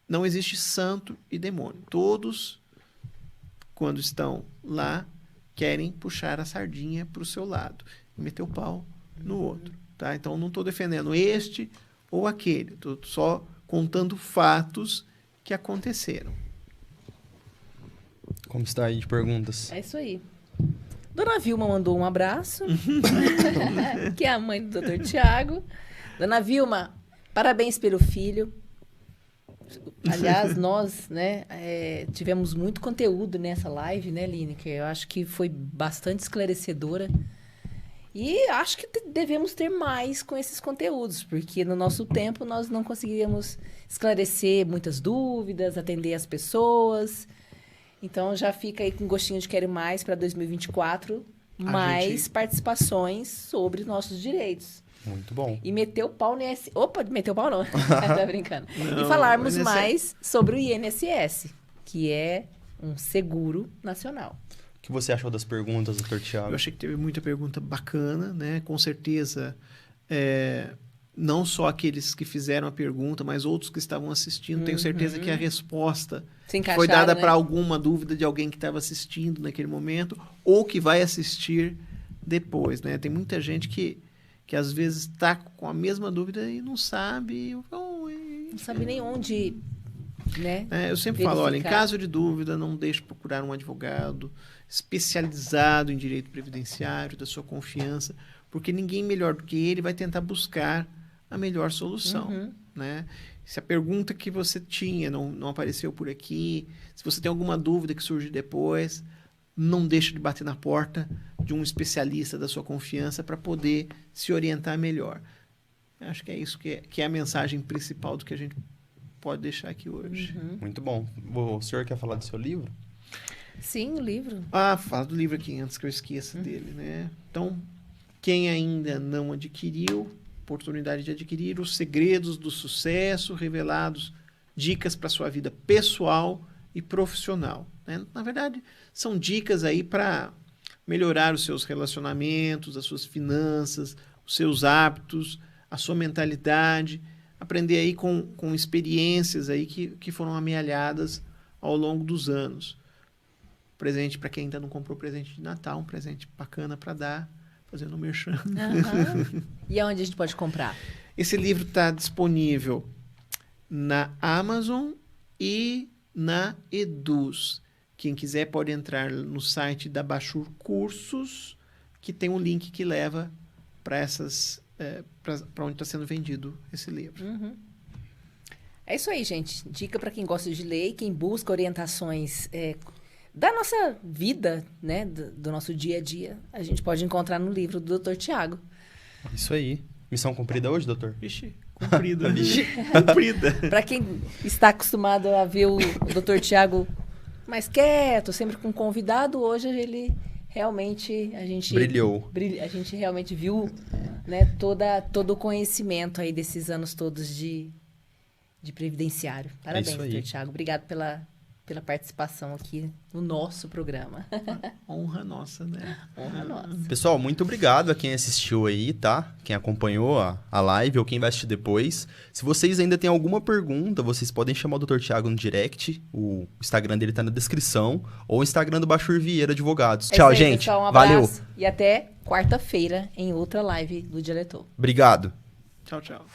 não existe santo e demônio. Todos, quando estão lá, querem puxar a sardinha para o seu lado e meter o pau no outro. Tá? Então, não estou defendendo este ou aquele. Estou só contando fatos que aconteceram. Como está aí de perguntas? É isso aí. Dona Vilma mandou um abraço, que é a mãe do Dr. Tiago. Dona Vilma, parabéns pelo filho. Aliás, nós, né, tivemos muito conteúdo nessa live, né, Lineker? Eu acho que foi bastante esclarecedora. E acho que devemos ter mais com esses conteúdos, porque no nosso tempo nós não conseguiríamos esclarecer muitas dúvidas, atender as pessoas. Então já fica aí com gostinho de quero mais para 2024, mais participações sobre nossos direitos. Muito bom. E meter o pau no INSS. Opa, meteu o pau não. Tá brincando. Não, e falarmos mais sobre o INSS, que é um seguro nacional. O que você achou das perguntas, doutor Tiago? Eu achei que teve muita pergunta bacana, né? Com certeza, não só aqueles que fizeram a pergunta, mas outros que estavam assistindo. Tenho certeza que a resposta foi dada, né, para alguma dúvida de alguém que estava assistindo naquele momento ou que vai assistir depois, né? Tem muita gente que às vezes está com a mesma dúvida e não sabe. Não sabe nem onde, né? Eu sempre falo, olha, em caso de dúvida, não deixe de procurar um advogado especializado em direito previdenciário, da sua confiança, porque ninguém melhor do que ele vai tentar buscar a melhor solução, né? Se a pergunta que você tinha não apareceu por aqui, se você tem alguma dúvida que surge depois, não deixe de bater na porta, de um especialista da sua confiança para poder se orientar melhor. Acho que é isso que é a mensagem principal do que a gente pode deixar aqui hoje. Muito bom. O senhor quer falar do seu livro? Sim, o livro. Fala do livro aqui antes que eu esqueça dele, né? Então, quem ainda não adquiriu, oportunidade de adquirir Os Segredos do Sucesso Revelados, dicas para sua vida pessoal e profissional, né? Na verdade, são dicas aí para melhorar os seus relacionamentos, as suas finanças, os seus hábitos, a sua mentalidade, aprender aí com experiências aí que foram amealhadas ao longo dos anos. Presente para quem ainda não comprou presente de Natal, um presente bacana para dar, fazendo um merchan. E aonde a gente pode comprar? Esse livro está disponível na Amazon e na Eduz. Quem quiser pode entrar no site da Bachur Cursos, que tem um link que leva para essas para onde está sendo vendido esse livro. É isso aí, gente. Dica para quem gosta de ler e quem busca orientações da nossa vida, né, do nosso dia a dia, a gente pode encontrar no livro do Dr. Tiago. Isso aí. Missão cumprida hoje, doutor? Vixe, cumprida. Cumprida. Para quem está acostumado a ver o Dr. Tiago mais quieto, sempre com convidado, hoje ele realmente, a gente realmente viu, né, todo o conhecimento aí desses anos todos de previdenciário. Parabéns, Dr. Tiago. Obrigado pela participação aqui no nosso programa. Honra nossa, né? Honra nossa. Pessoal, muito obrigado a quem assistiu aí, tá? Quem acompanhou a live ou quem vai assistir depois. Se vocês ainda têm alguma pergunta, vocês podem chamar o Dr. Tiago no direct. O Instagram dele tá na descrição. Ou o Instagram do Bachur Vieira Advogados. Tchau, aí, gente. Pessoal, um abraço. Valeu. E até quarta-feira em outra live do Diretor. Obrigado. Tchau, tchau.